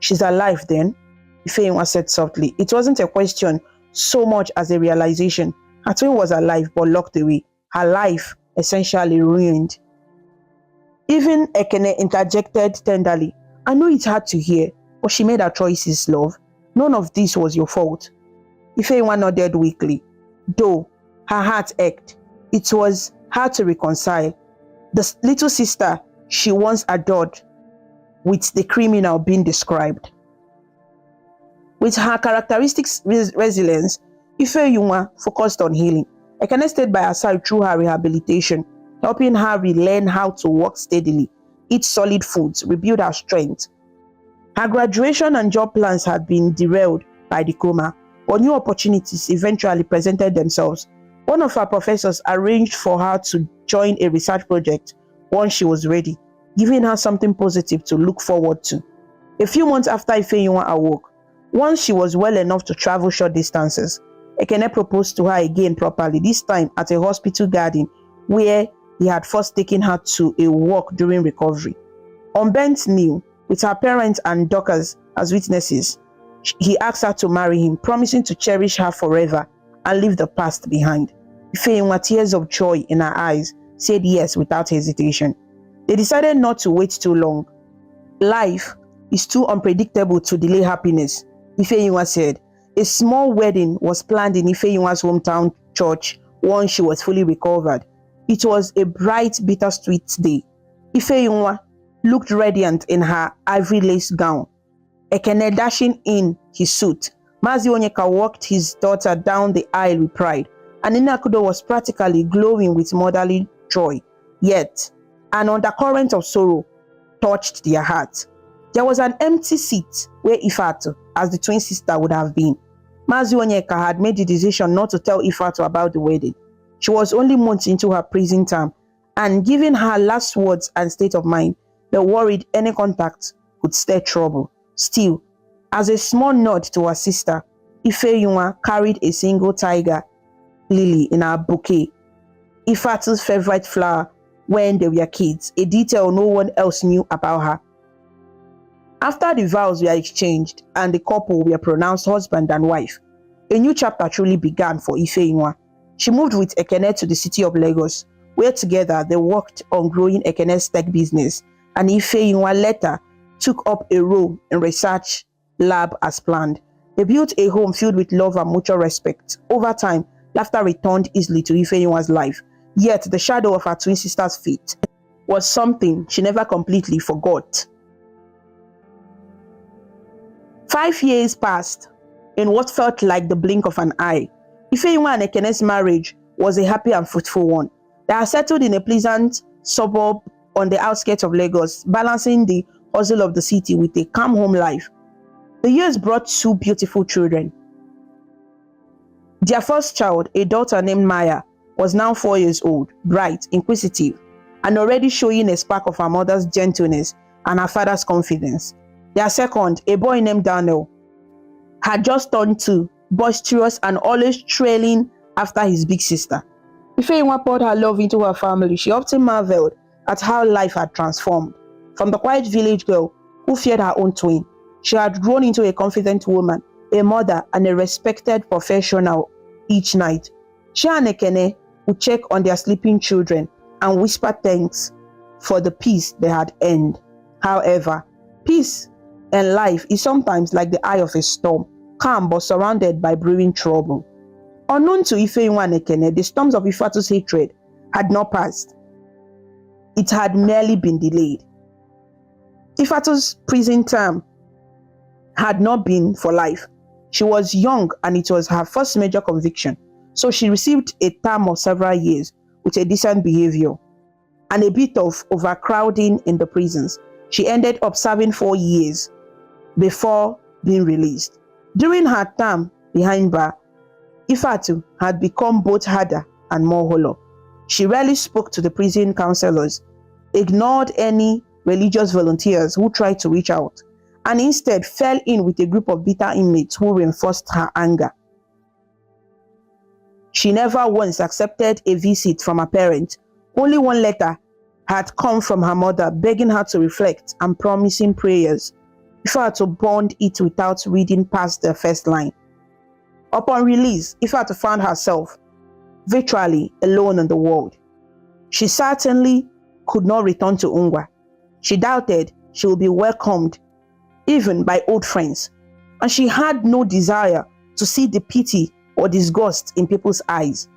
S1: "She's alive then?" Ifeyinwa said softly. It wasn't a question so much as a realization. Her twin was alive but locked away. Her life essentially ruined. Even Ekene interjected tenderly. I know it's hard to hear, but she made her choices, love. None of this was your fault. Ifeyinwa nodded weakly, though her heart ached. It was hard to reconcile. The little sister she once adored with the criminal being described. With her characteristic resilience, Ifeyinwa focused on healing. Ekene stayed by her side through her rehabilitation, helping her relearn how to walk steadily, eat solid foods, rebuild her strength. Her graduation and job plans had been derailed by the coma, but new opportunities eventually presented themselves. One of her professors arranged for her to join a research project once she was ready, giving her something positive to look forward to. A few months after Ifeyinwa awoke, once she was well enough to travel short distances, Ekene proposed to her again properly, this time at a hospital garden where he had first taken her to a walk during recovery. On bent knee, with her parents and Dorcas as witnesses, he asked her to marry him, promising to cherish her forever and leave the past behind. Ifeyinwa, tears of joy in her eyes, said yes without hesitation. They decided not to wait too long. Life is too unpredictable to delay happiness, Ifeyinwa said. A small wedding was planned in Ifeyinwa's hometown church once she was fully recovered. It was a bright, bittersweet day. Ifeyinwa looked radiant in her ivory lace gown, Ekene dashing in his suit. Mazi Onyeka walked his daughter down the aisle with pride, and Inakudo was practically glowing with motherly joy. Yet, an undercurrent of sorrow touched their hearts. There was an empty seat where Ifatu, as the twin sister, would have been. Mazi Onyeka had made the decision not to tell Ifatu about the wedding. She was only months into her prison term, and given her last words and state of mind, they worried any contact could stir trouble. Still, as a small nod to her sister, Ifeyinwa carried a single tiger lily in her bouquet, Ifatu's favorite flower when they were kids, a detail no one else knew about her. After the vows were exchanged and the couple were pronounced husband and wife, a new chapter truly began for Ifeyinwa. She moved with Ekene to the city of Lagos, where together they worked on growing Ekene's tech business, and Ifeyinwa later took up a role in research lab as planned. They built a home filled with love and mutual respect. Over time, laughter returned easily to Ifeyinwa's life, yet the shadow of her twin sister's fate was something she never completely forgot. 5 years passed in what felt like the blink of an eye. Ifeyinwa and Ekene's marriage was a happy and fruitful one. They are settled in a pleasant suburb on the outskirts of Lagos, balancing the hustle of the city with a calm home life. The years brought 2 beautiful children. Their first child, a daughter named Maya, was now 4 years old, bright, inquisitive, and already showing a spark of her mother's gentleness and her father's confidence. Their second, a boy named Daniel, had just turned 2, boisterous and always trailing after his big sister. Ifeyinwa poured her love into her family. She often marveled at how life had transformed. From the quiet village girl who feared her own twin, she had grown into a confident woman, a mother, and a respected professional each night. She and Ekene would check on their sleeping children and whisper thanks for the peace they had earned. However, peace in life is sometimes like the eye of a storm, calm but surrounded by brewing trouble. Unknown to Ifeyinwa and Ekene, the storms of Ifatu's hatred had not passed. It had merely been delayed. Ifatu's prison term had not been for life. She was young and it was her first major conviction, so she received a term of several years with a decent behavior and a bit of overcrowding in the prisons. She ended up serving 4 years before being released. During her term behind bar, Ifatu had become both harder and more hollow. She rarely spoke to the prison counselors, ignored any religious volunteers who tried to reach out, and instead fell in with a group of bitter inmates who reinforced her anger. She never once accepted a visit from her parents. Only one letter had come from her mother begging her to reflect and promising prayers. Ifatu burned it without reading past the first line. Upon release, Ifatu found herself virtually alone in the world. She certainly could not return to Ungwa. She doubted she would be welcomed even by old friends, and she had no desire to see the pity or disgust in people's eyes.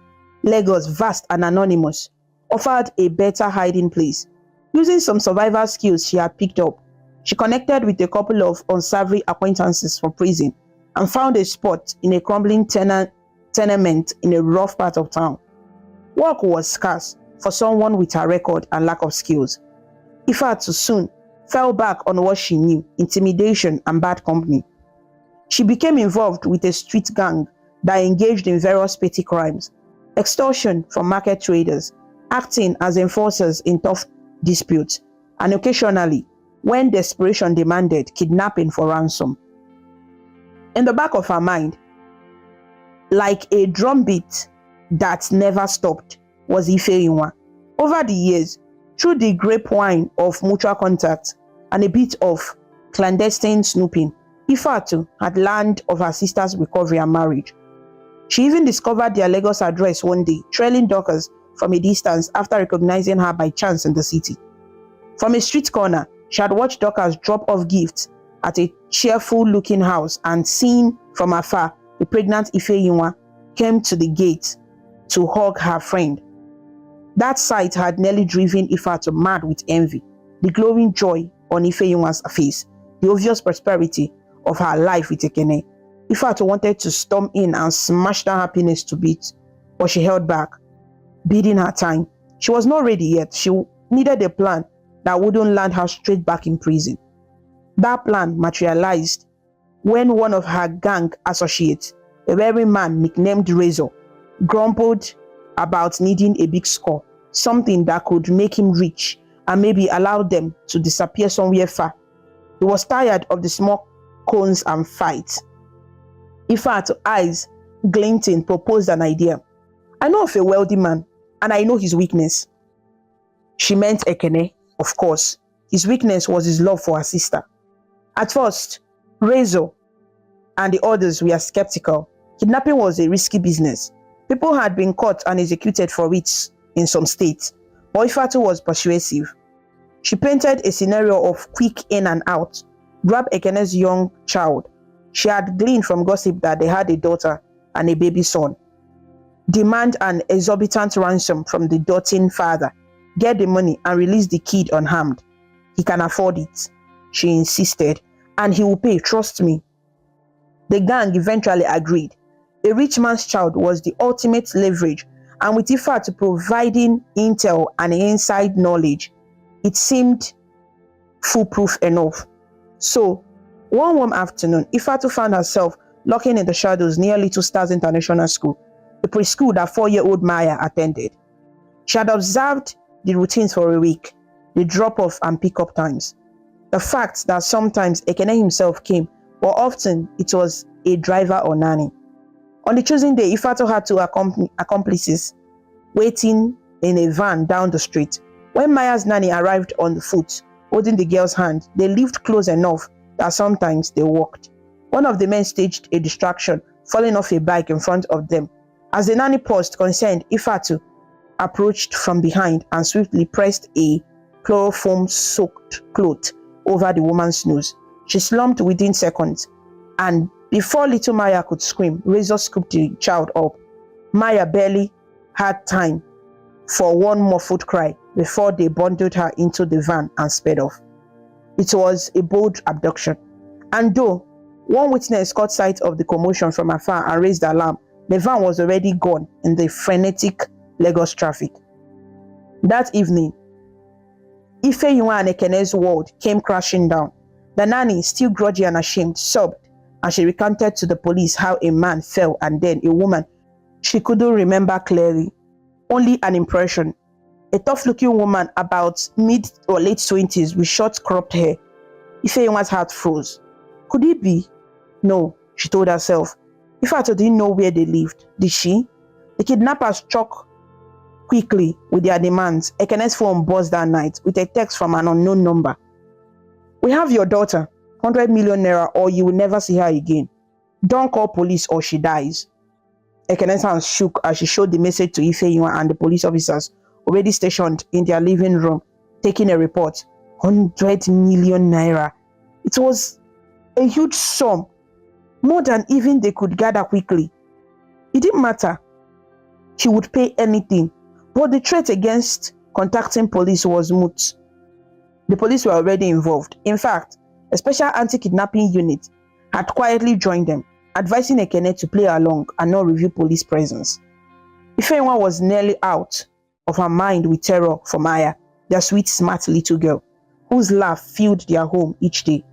S1: Lagos, vast and anonymous, offered a better hiding place. Using some survival skills she had picked up, she connected with a couple of unsavory acquaintances from prison and found a spot in a crumbling tenement in a rough part of town. Work was scarce for someone with her record and lack of skills. Ifeatu soon fell back on what she knew: intimidation and bad company. She became involved with a street gang that engaged in various petty crimes, extortion from market traders, acting as enforcers in tough disputes, and occasionally, when desperation demanded, kidnapping for ransom. In the back of her mind, like a drumbeat that never stopped, was Ifeyinwa. Over the years, through the grapevine of mutual contact and a bit of clandestine snooping, Ifeatu had learned of her sister's recovery and marriage. She even discovered their Lagos address one day, trailing Dorcas from a distance after recognizing her by chance in the city. From a street corner, she had watched Dorcas drop off gifts at a cheerful-looking house and seen from afar the pregnant Ifeyinwa came to the gate to hug her friend. That sight had nearly driven Ifeatu mad with envy. The glowing joy on Ifeyinwa's face, the obvious prosperity of her life with Ekene. Ifeatu wanted to storm in and smash that happiness to bits, but she held back, biding her time. She was not ready yet. She needed a plan that wouldn't land her straight back in prison. That plan materialized when one of her gang associates, a weary man nicknamed Razor, grumbled about needing a big score, something that could make him rich and maybe allow them to disappear somewhere far. He was tired of the small cones and fights. Ifeatu's eyes glinting, proposed an idea. I know of a wealthy man, and I know his weakness. She meant Ekene, of course. His weakness was his love for her sister. At first, Razor and the others were skeptical. Kidnapping was a risky business. People had been caught and executed for it in some states, but Ifeatu was persuasive. She painted a scenario of quick in and out, grab Ekene's young child. She had gleaned from gossip that they had a daughter and a baby son. Demand an exorbitant ransom from the doting father, get the money and release the kid unharmed. He can afford it, she insisted, and he will pay, trust me. The gang eventually agreed. A rich man's child was the ultimate leverage, and with Ifeatu providing intel and inside knowledge, it seemed foolproof enough. So, one warm afternoon, Ifeatu found herself lurking in the shadows near Little Stars International School, the preschool that 4-year-old Maya attended. She had observed the routines for a week, the drop-off and pick-up times. The fact that sometimes Ekene himself came, but often it was a driver or nanny. On the chosen day, Ifeatu had two accomplices waiting in a van down the street. When Maya's nanny arrived on foot, holding the girl's hand, they lived close enough that sometimes they walked. One of the men staged a distraction, falling off a bike in front of them. As the nanny paused, concerned, Ifeatu approached from behind and swiftly pressed a chloroform-soaked cloth over the woman's nose. She slumped within seconds, and before little Maya could scream, Razor scooped the child up. Maya barely had time for one muffled cry before they bundled her into the van and sped off. It was a bold abduction, and though one witness caught sight of the commotion from afar and raised the alarm, the van was already gone in the frenetic Lagos traffic. That evening, Ifeyinwa and Ekene's world came crashing down. The nanny, still grudgy and ashamed, sobbed as she recounted to the police how a man fell and then a woman she couldn't remember clearly, only an impression. A tough-looking woman about mid or late 20s with short cropped hair. Ifeyinwa's heart froze. Could it be? No, she told herself. Ifeatu didn't know where they lived, did she? The kidnappers struck quickly with their demands. Ekene's phone buzzed that night with a text from an unknown number. We have your daughter, 100 million naira, or you will never see her again. Don't call police or she dies. Ekene's hands shook as she showed the message to Ifeyinwa and the police officers already stationed in their living room, taking a report. 100 million naira. It was a huge sum, more than even they could gather quickly. It didn't matter. She would pay anything, but the threat against contacting police was moot. The police were already involved. In fact, a special anti-kidnapping unit had quietly joined them, advising Ekene to play along and not reveal police presence. Ifeyinwa was nearly out of her mind with terror for Maya, their sweet, smart little girl, whose laugh filled their home each day,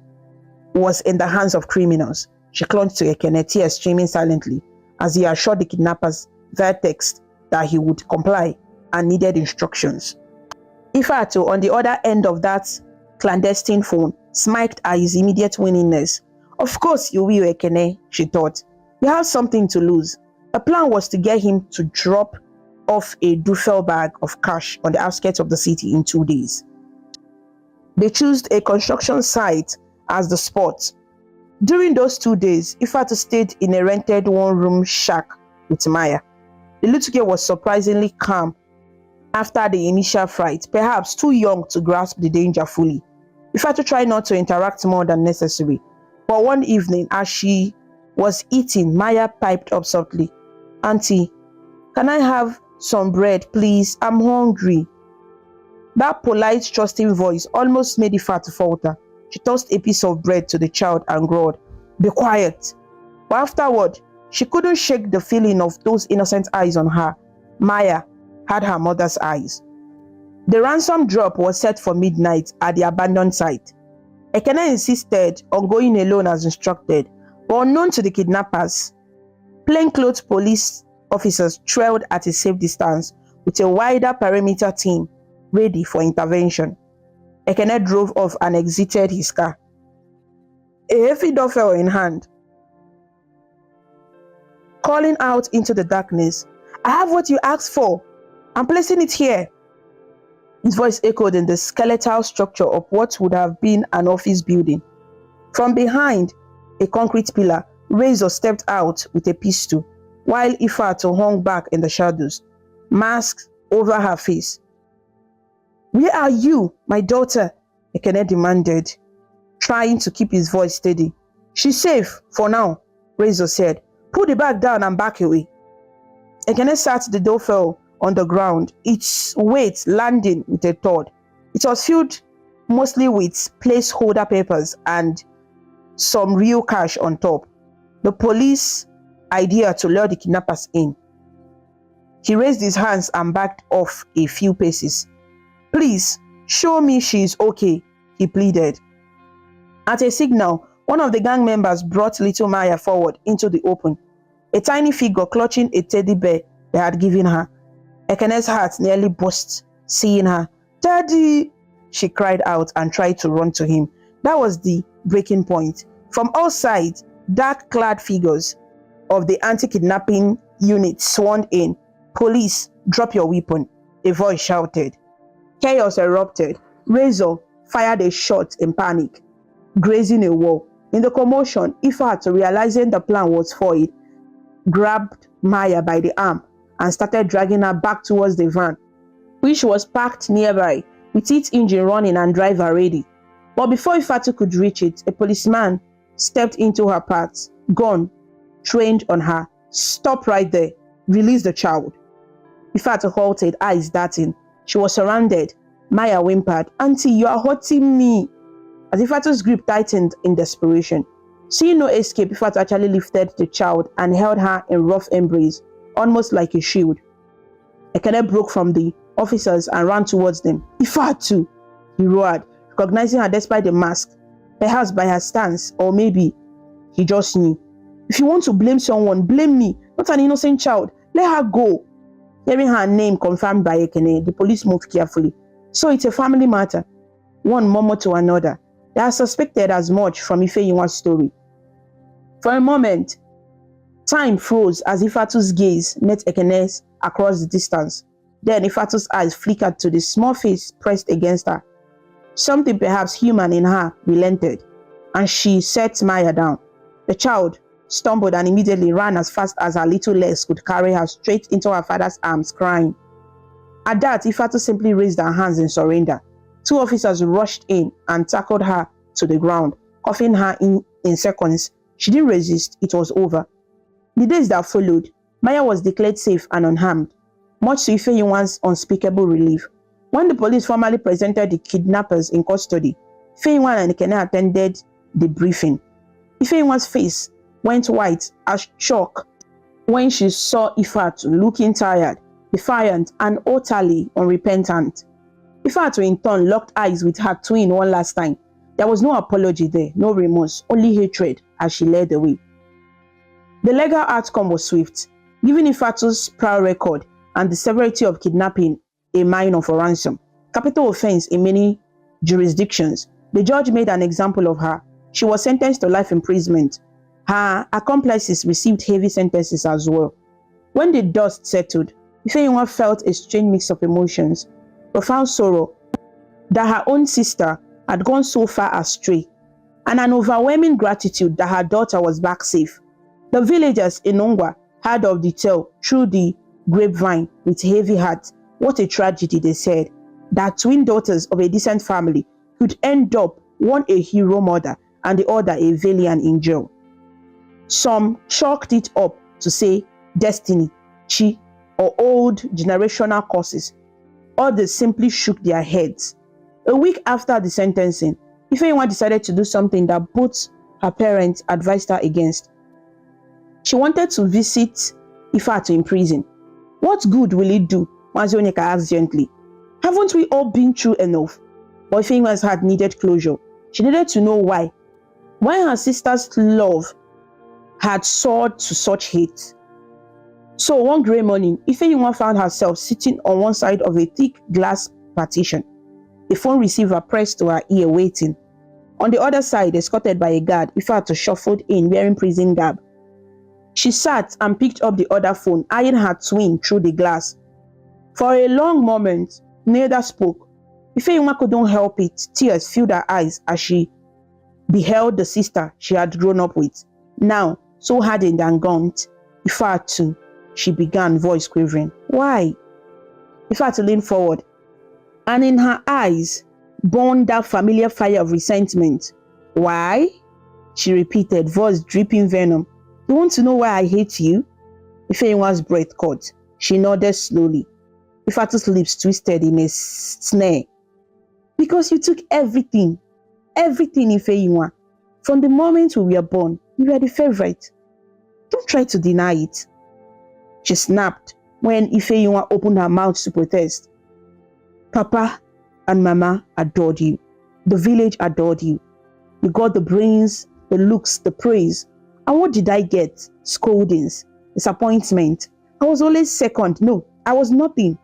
S1: was in the hands of criminals. She clung to Ekene, tears streaming silently, as he assured the kidnappers via text that he would comply and needed instructions. Ifeatu, on the other end of that clandestine phone, smirked at his immediate willingness. Of course you will, Ekene, she thought. You have something to lose. Her plan was to get him to drop off a duffel bag of cash on the outskirts of the city in 2 days. They chose a construction site as the spot. During those 2 days, Ifeatu stayed in a rented one-room shack with Maya. The little girl was surprisingly calm after the initial fright, perhaps too young to grasp the danger fully. Ifeatu tried not to interact more than necessary, but one evening as she was eating, Maya piped up softly, "Auntie, can I have some bread, please? I'm hungry." That polite, trusting voice almost made Ifeatu falter. She tossed a piece of bread to the child and growled, "Be quiet." But afterward, she couldn't shake the feeling of those innocent eyes on her. Maya had her mother's eyes. The ransom drop was set for midnight at the abandoned site. Ekene insisted on going alone as instructed, but unknown to the kidnappers, plainclothes police officers trailed at a safe distance with a wider perimeter team ready for intervention. Ekene drove off and exited his car, a heavy duffel in hand, calling out into the darkness, "I have what you asked for. I'm placing it here." His voice echoed in the skeletal structure of what would have been an office building. From behind a concrete pillar, Razor stepped out with a pistol, while Ifeatu hung back in the shadows, mask over her face. "Where are you, my daughter?" Ekene demanded, trying to keep his voice steady. "She's safe for now," Razor said. "Put the bag down and back away." Ekene sat the duffel on the ground, its weight landing with a thud. It was filled mostly with placeholder papers and some real cash on top. The police idea to lure the kidnappers in. He raised his hands and backed off a few paces. "Please, show me she's okay," he pleaded. At a signal, one of the gang members brought little Maya forward into the open, a tiny figure clutching a teddy bear they had given her. Ekene's heart nearly burst seeing her. "Daddy!" she cried out and tried to run to him. That was the breaking point. From all sides, dark-clad figures of the anti-kidnapping unit swarmed in. "Police, drop your weapon," a voice shouted. Chaos erupted. Razor fired a shot in panic, grazing a wall. In the commotion, Ifeatu, realizing the plan was foiled, grabbed Maya by the arm and started dragging her back towards the van, which was parked nearby, with its engine running and driver ready. But before Ifeatu could reach it, a policeman stepped into her path, gun trained on her. "Stop right there. Release the child." Ifeatu halted, eyes darting. She was surrounded. Maya whimpered, "Auntie, you are hurting me." As Ifeatu's grip tightened in desperation, seeing no escape, Ifeatu actually lifted the child and held her in rough embrace, almost like a shield. Ekene broke from the officers and ran towards them. "Ifeatu!" he roared, recognizing her despite the mask, perhaps by her stance, or maybe he just knew. "If you want to blame someone, blame me, not an innocent child. Let her go." Hearing her name confirmed by Ekene, the police moved carefully. "So it's a family matter," one murmured to another. They had suspected as much from Ifeyinwa's story. For a moment, time froze as Ifeatu's gaze met Ekene's across the distance. Then Ifeatu's eyes flickered to the small face pressed against her. Something perhaps human in her relented, and she set Maya down. The child stumbled and immediately ran as fast as her little legs could carry her straight into her father's arms, crying. At that, Ifatu simply raised her hands in surrender. 2 officers rushed in and tackled her to the ground, cuffing her in seconds. She didn't resist. It was over. The days that followed, Maya was declared safe and unharmed, much to Ifeyinwa's unspeakable relief. When the police formally presented the kidnappers in custody, Ifeyinwa and Ekene attended the briefing. Ifeyinwa's face went white as chalk when she saw Ifatu looking tired, defiant, and utterly unrepentant. Ifatu in turn locked eyes with her twin one last time. There was no apology there, no remorse, only hatred as she led the way. The legal outcome was swift, giving Ifatu's prior record and the severity of kidnapping a minor for ransom, capital offense in many jurisdictions. The judge made an example of her. She was sentenced to life imprisonment. Her accomplices received heavy sentences as well. When the dust settled, Ifeyinwa felt a strange mix of emotions, profound sorrow that her own sister had gone so far astray, and an overwhelming gratitude that her daughter was back safe. The villagers in Ongwa heard of the tale through the grapevine with heavy hearts. What a tragedy, they said, that twin daughters of a decent family could end up one a hero mother and the other a valiant in jail. Some chalked it up to say destiny, chi, or old generational curses. Others simply shook their heads. A week after the sentencing, Ifeyinwa decided to do something that both her parents advised her against. She wanted to visit Ifatu in prison. What good will it do? Mazionyeka asked gently. Haven't we all been through enough? But Ifeyinwa's heart needed closure. She needed to know why. Why her sister's love had soared to such hate. So one grey morning, Ifeyinwa found herself sitting on one side of a thick glass partition, a phone receiver pressed to her ear waiting. On the other side, escorted by a guard, Ifatu shuffled in wearing prison garb. She sat and picked up the other phone, eyeing her twin through the glass. For a long moment, neither spoke. Ifeyinwa couldn't help it. Tears filled her eyes as she beheld the sister she had grown up with, now so hardened and gaunt. Ifatu, she began, voice quivering. Why? Ifatu leaned forward, and in her eyes burned that familiar fire of resentment. Why? She repeated, voice dripping venom. You want to know why I hate you? Ifeyinwa's breath caught. She nodded slowly. Ifatu's lips twisted in a snare. Because you took everything, Ifeyinwa. From the moment we were born, you were the favorite. Don't try to deny it. She snapped when Ifeyinwa opened her mouth to protest. Papa and Mama adored you. The village adored you. You got the brains, the looks, the praise. And what did I get? Scoldings, disappointment. I was always second. No, I was nothing.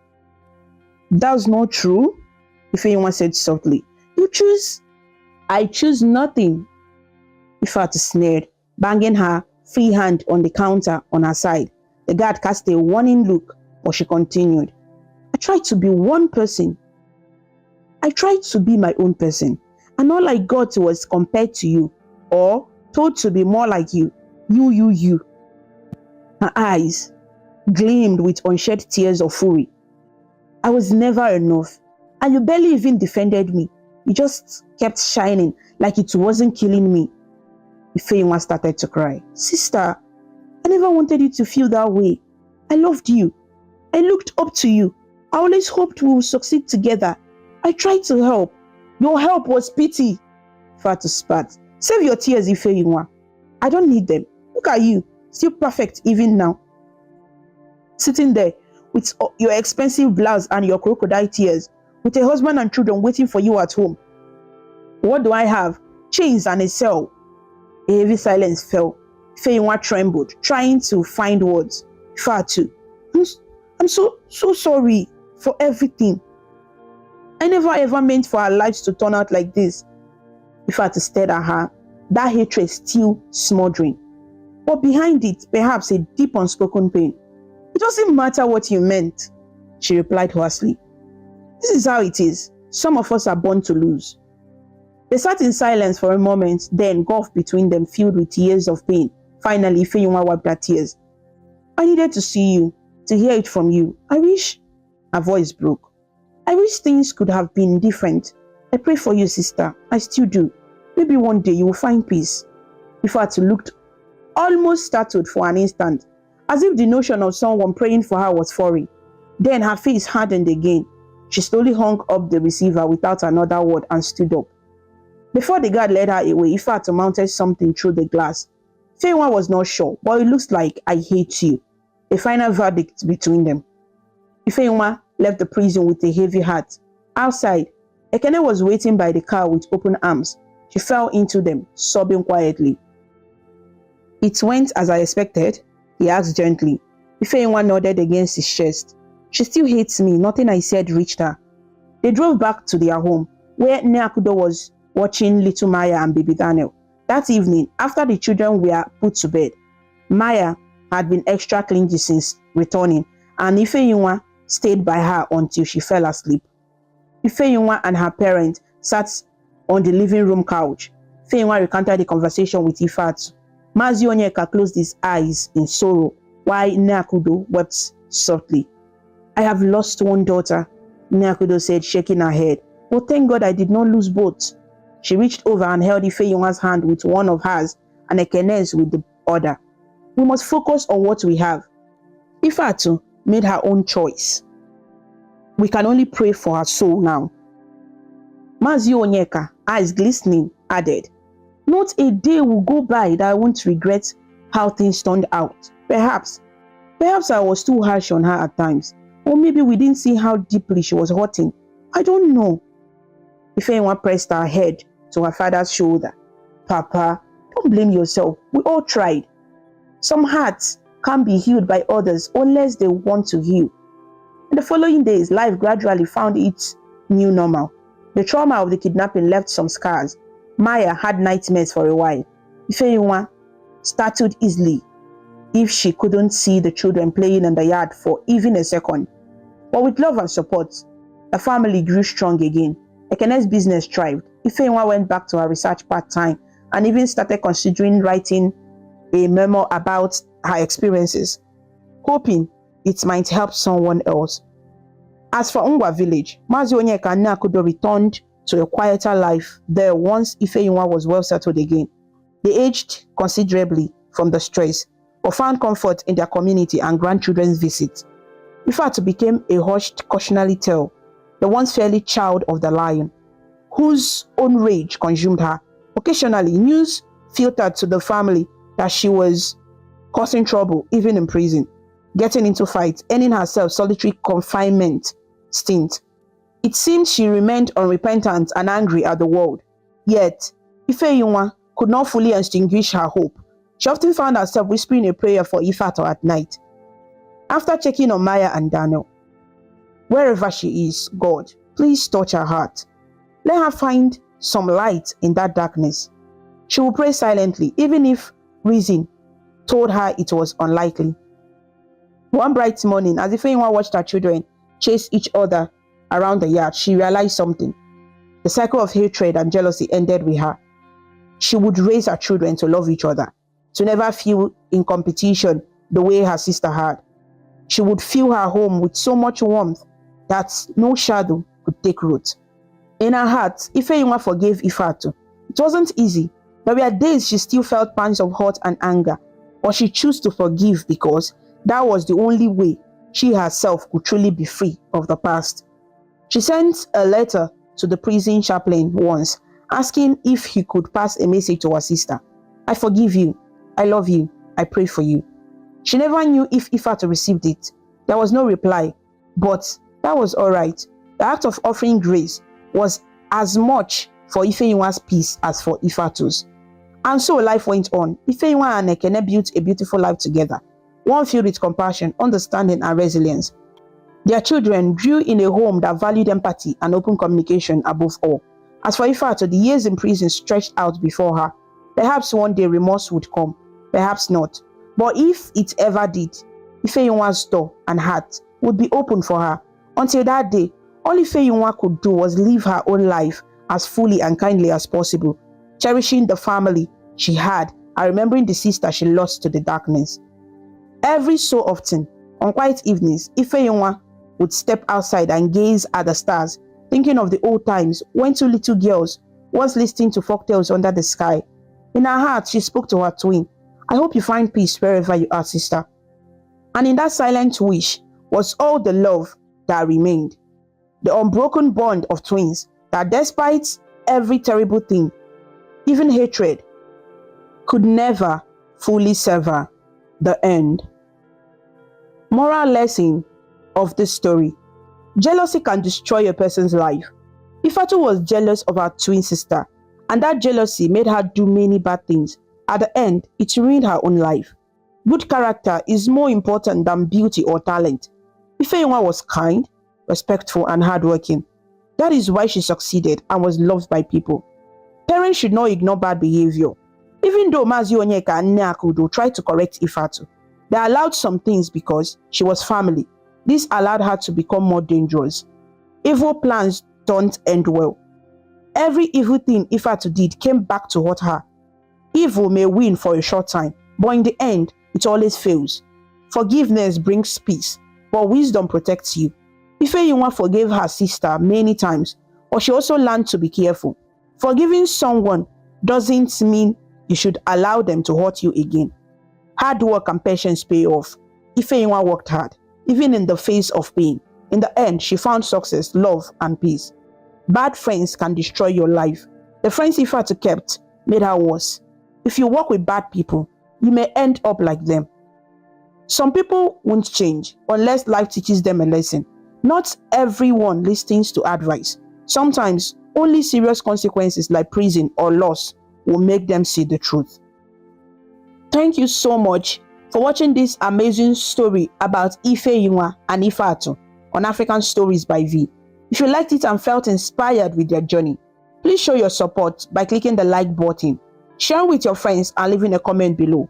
S1: That's not true, Ifeyinwa said softly. You choose. I choose nothing. Ifatu sneered, banging her free hand on the counter on her side. The guard cast a warning look, but she continued. I tried to be one person. I tried to be my own person. And all I got was compared to you, or told to be more like you. You. Her eyes gleamed with unshed tears of fury. I was never enough, and you barely even defended me. You just kept shining like it wasn't killing me. Ifeyinwa started to cry. Sister, I never wanted you to feel that way. I loved you. I looked up to you. I always hoped we would succeed together. I tried to help. Your help was pity. Ifatu spat. Save your tears, Ifeyinwa. I don't need them. Look at you, still perfect even now. Sitting there with your expensive blouse and your crocodile tears, with a husband and children waiting for you at home. What do I have? Chains and a cell. A heavy silence fell. Ifeyinwa trembled, trying to find words. Ifatu, I'm so sorry for everything. I never ever meant for our lives to turn out like this. Ifatu stared at her, that hatred still smoldering. But behind it, perhaps a deep unspoken pain. It doesn't matter what you meant, she replied hoarsely. This is how it is. Some of us are born to lose. They sat in silence for a moment, then gulf between them filled with tears of pain. Finally, Ifeyinwa wiped her tears. I needed to see you, to hear it from you. I wish, her voice broke. I wish things could have been different. I pray for you, sister. I still do. Maybe one day you will find peace. Ifeatu looked almost startled for an instant, as if the notion of someone praying for her was foreign. Then her face hardened again. She slowly hung up the receiver without another word and stood up. Before the guard led her away, Ifeatu mounted something through the glass. Ifeyinwa was not sure, but it looks like I hate you. A final verdict between them. Ifeyinwa left the prison with a heavy heart. Outside, Ekene was waiting by the car with open arms. She fell into them, sobbing quietly. It went as I expected, he asked gently. Ifeyinwa nodded against his chest. She still hates me, nothing I said reached her. They drove back to their home, where Neakudo was watching little Maya and baby Daniel. That evening, after the children were put to bed, Maya had been extra clingy since returning, and Ifeyinwa stayed by her until she fell asleep. Ifeyinwa and her parents sat on the living room couch. Ifeyinwa recounted the conversation with Ifeatu. Mazi Onyeka closed his eyes in sorrow, while Neakudo wept softly. I have lost one daughter, Neakudo said, shaking her head. But thank God I did not lose both. She reached over and held Ifeyinwa's hand with one of hers and Ekene's with the other. We must focus on what we have. Ifeatu made her own choice. We can only pray for her soul now. Mazi Onyeka, eyes glistening, added, not a day will go by that I won't regret how things turned out. Perhaps I was too harsh on her at times. Or maybe we didn't see how deeply she was hurting. I don't know. Ifeyinwa pressed her head to her father's shoulder. Papa, don't blame yourself. We all tried. Some hearts can't be healed by others unless they want to heal. In the following days, life gradually found its new normal. The trauma of the kidnapping left some scars. Maya had nightmares for a while. Ifeyinwa startled easily if she couldn't see the children playing in the yard for even a second. But with love and support, the family grew strong again. Ekene's business thrived. Ifeyinwa went back to her research part-time and even started considering writing a memoir about her experiences, hoping it might help someone else. As for Ungwa village, Mazi Onyeka and Neakudo returned to a quieter life there once Ifeyinwa was well settled again. They aged considerably from the stress, but found comfort in their community and grandchildren's visits. Ifeatu became a hushed cautionary tale, the once fairly child of the lion, whose own rage consumed her. Occasionally, news filtered to the family that she was causing trouble, even in prison, getting into fights, earning herself solitary confinement stint. It seemed she remained unrepentant and angry at the world. Yet, Ifeyinwa could not fully extinguish her hope. She often found herself whispering a prayer for Ifeatu at night. After checking on Maya and Daniel, wherever she is, God, please touch her heart. Let her find some light in that darkness. She will pray silently, even if reason told her it was unlikely. One bright morning, as Ifeyinwa watched her children chase each other around the yard, she realized something. The cycle of hatred and jealousy ended with her. She would raise her children to love each other, to never feel in competition the way her sister had. She would fill her home with so much warmth that no shadow could take root. In her heart, Ifeyinwa forgave Ifeatu. It wasn't easy. There were days she still felt pangs of hurt and anger, but she chose to forgive because that was the only way she herself could truly be free of the past. She sent a letter to the prison chaplain once, asking if he could pass a message to her sister. I forgive you. I love you. I pray for you. She never knew if Ifeatu received it. There was no reply, but that was all right. The act of offering grace was as much for Ifeyinwa's peace as for Ifeatu's. And so life went on. Ifeyinwa and Ekene built a beautiful life together, one filled with compassion, understanding, and resilience. Their children grew in a home that valued empathy and open communication above all. As for Ifeatu, the years in prison stretched out before her. Perhaps one day remorse would come, perhaps not. But if it ever did, Ifeyinwa's door and heart would be open for her. Until that day, all Ifeyinwa could do was live her own life as fully and kindly as possible, cherishing the family she had and remembering the sister she lost to the darkness. Every so often, on quiet evenings, Ifeyinwa would step outside and gaze at the stars, thinking of the old times when two little girls once listening to folktales under the sky. In her heart, she spoke to her twin. I hope you find peace wherever you are, sister. And in that silent wish was all the love that remained. The unbroken bond of twins that despite every terrible thing, even hatred, could never fully sever the end. Moral lesson of this story. Jealousy can destroy a person's life. Ifatu was jealous of her twin sister, and that jealousy made her do many bad things. At the end, it ruined her own life. Good character is more important than beauty or talent. Ifeyinwa was kind, respectful, and hardworking. That is why she succeeded and was loved by people. Parents should not ignore bad behavior. Even though Mazi Onyeka and Nne tried to correct Ifatu, they allowed some things because she was family. This allowed her to become more dangerous. Evil plans don't end well. Every evil thing Ifatu did came back to hurt her. Evil may win for a short time, but in the end, it always fails. Forgiveness brings peace, but wisdom protects you. Ifeyinwa forgave her sister many times, but she also learned to be careful. Forgiving someone doesn't mean you should allow them to hurt you again. Hard work and patience pay off. Ifeyinwa worked hard, even in the face of pain. In the end, she found success, love, and peace. Bad friends can destroy your life. The friends Ifatu kept made her worse. If you work with bad people, you may end up like them. Some people won't change unless life teaches them a lesson. Not everyone listens to advice. Sometimes, only serious consequences like prison or loss will make them see the truth. Thank you so much for watching this amazing story about Ifeyinwa and Ifatu on African Stories by V. If you liked it and felt inspired with their journey, please show your support by clicking the like button, sharing with your friends, and leaving a comment below.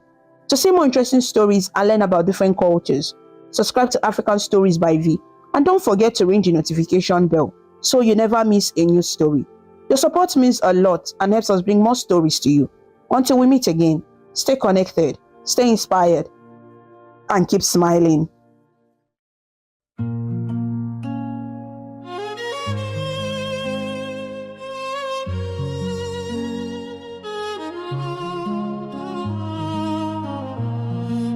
S1: To see more interesting stories and learn about different cultures, subscribe to African Stories by V, and don't forget to ring the notification bell so you never miss a new story. Your support means a lot and helps us bring more stories to you. Until we meet again, stay connected, stay inspired, and keep smiling.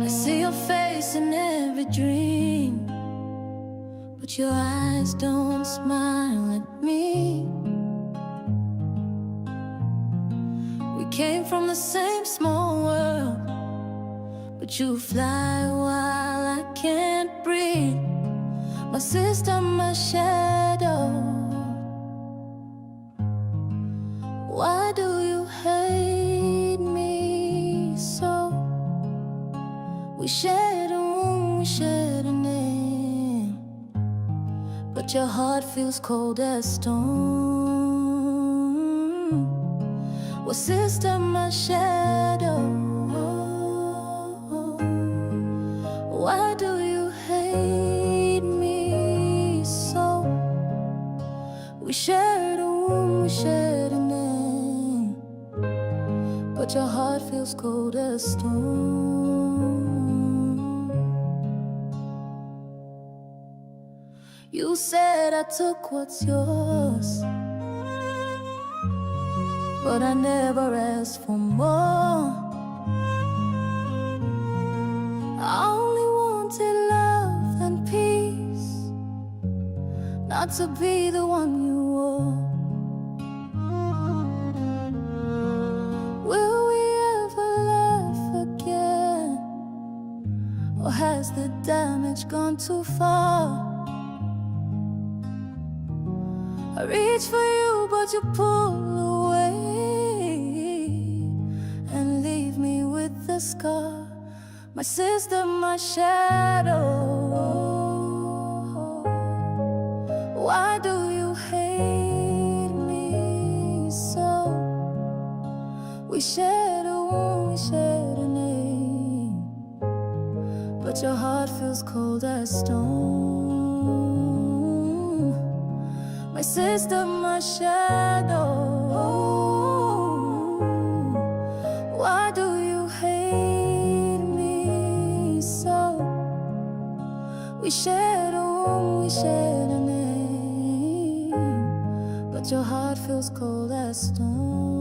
S2: I see your face in every dream, but your eyes don't smile at me. We came from the same small world, but you fly while I can't breathe. My sister, my shadow. Why do you hate me so? We shared a room, we shared a name, but your heart feels cold as stone. Well, sister, my shadow. Why do you hate me so? We shared a room, we shared a name, but your heart feels cold as stone. You said I took what's yours, but I never asked for more. I only wanted love and peace, not to be the one you were. Will we ever laugh again, or has the damage gone too far? I reach for you, but you pull away and leave me with the scar. My sister, my shadow. Why do you hate me so? We shared a wound, we shared a name, but your heart feels cold as stone. My sister, my shadow. Why do you We shared a room, we shared a name, but your heart feels cold as stone.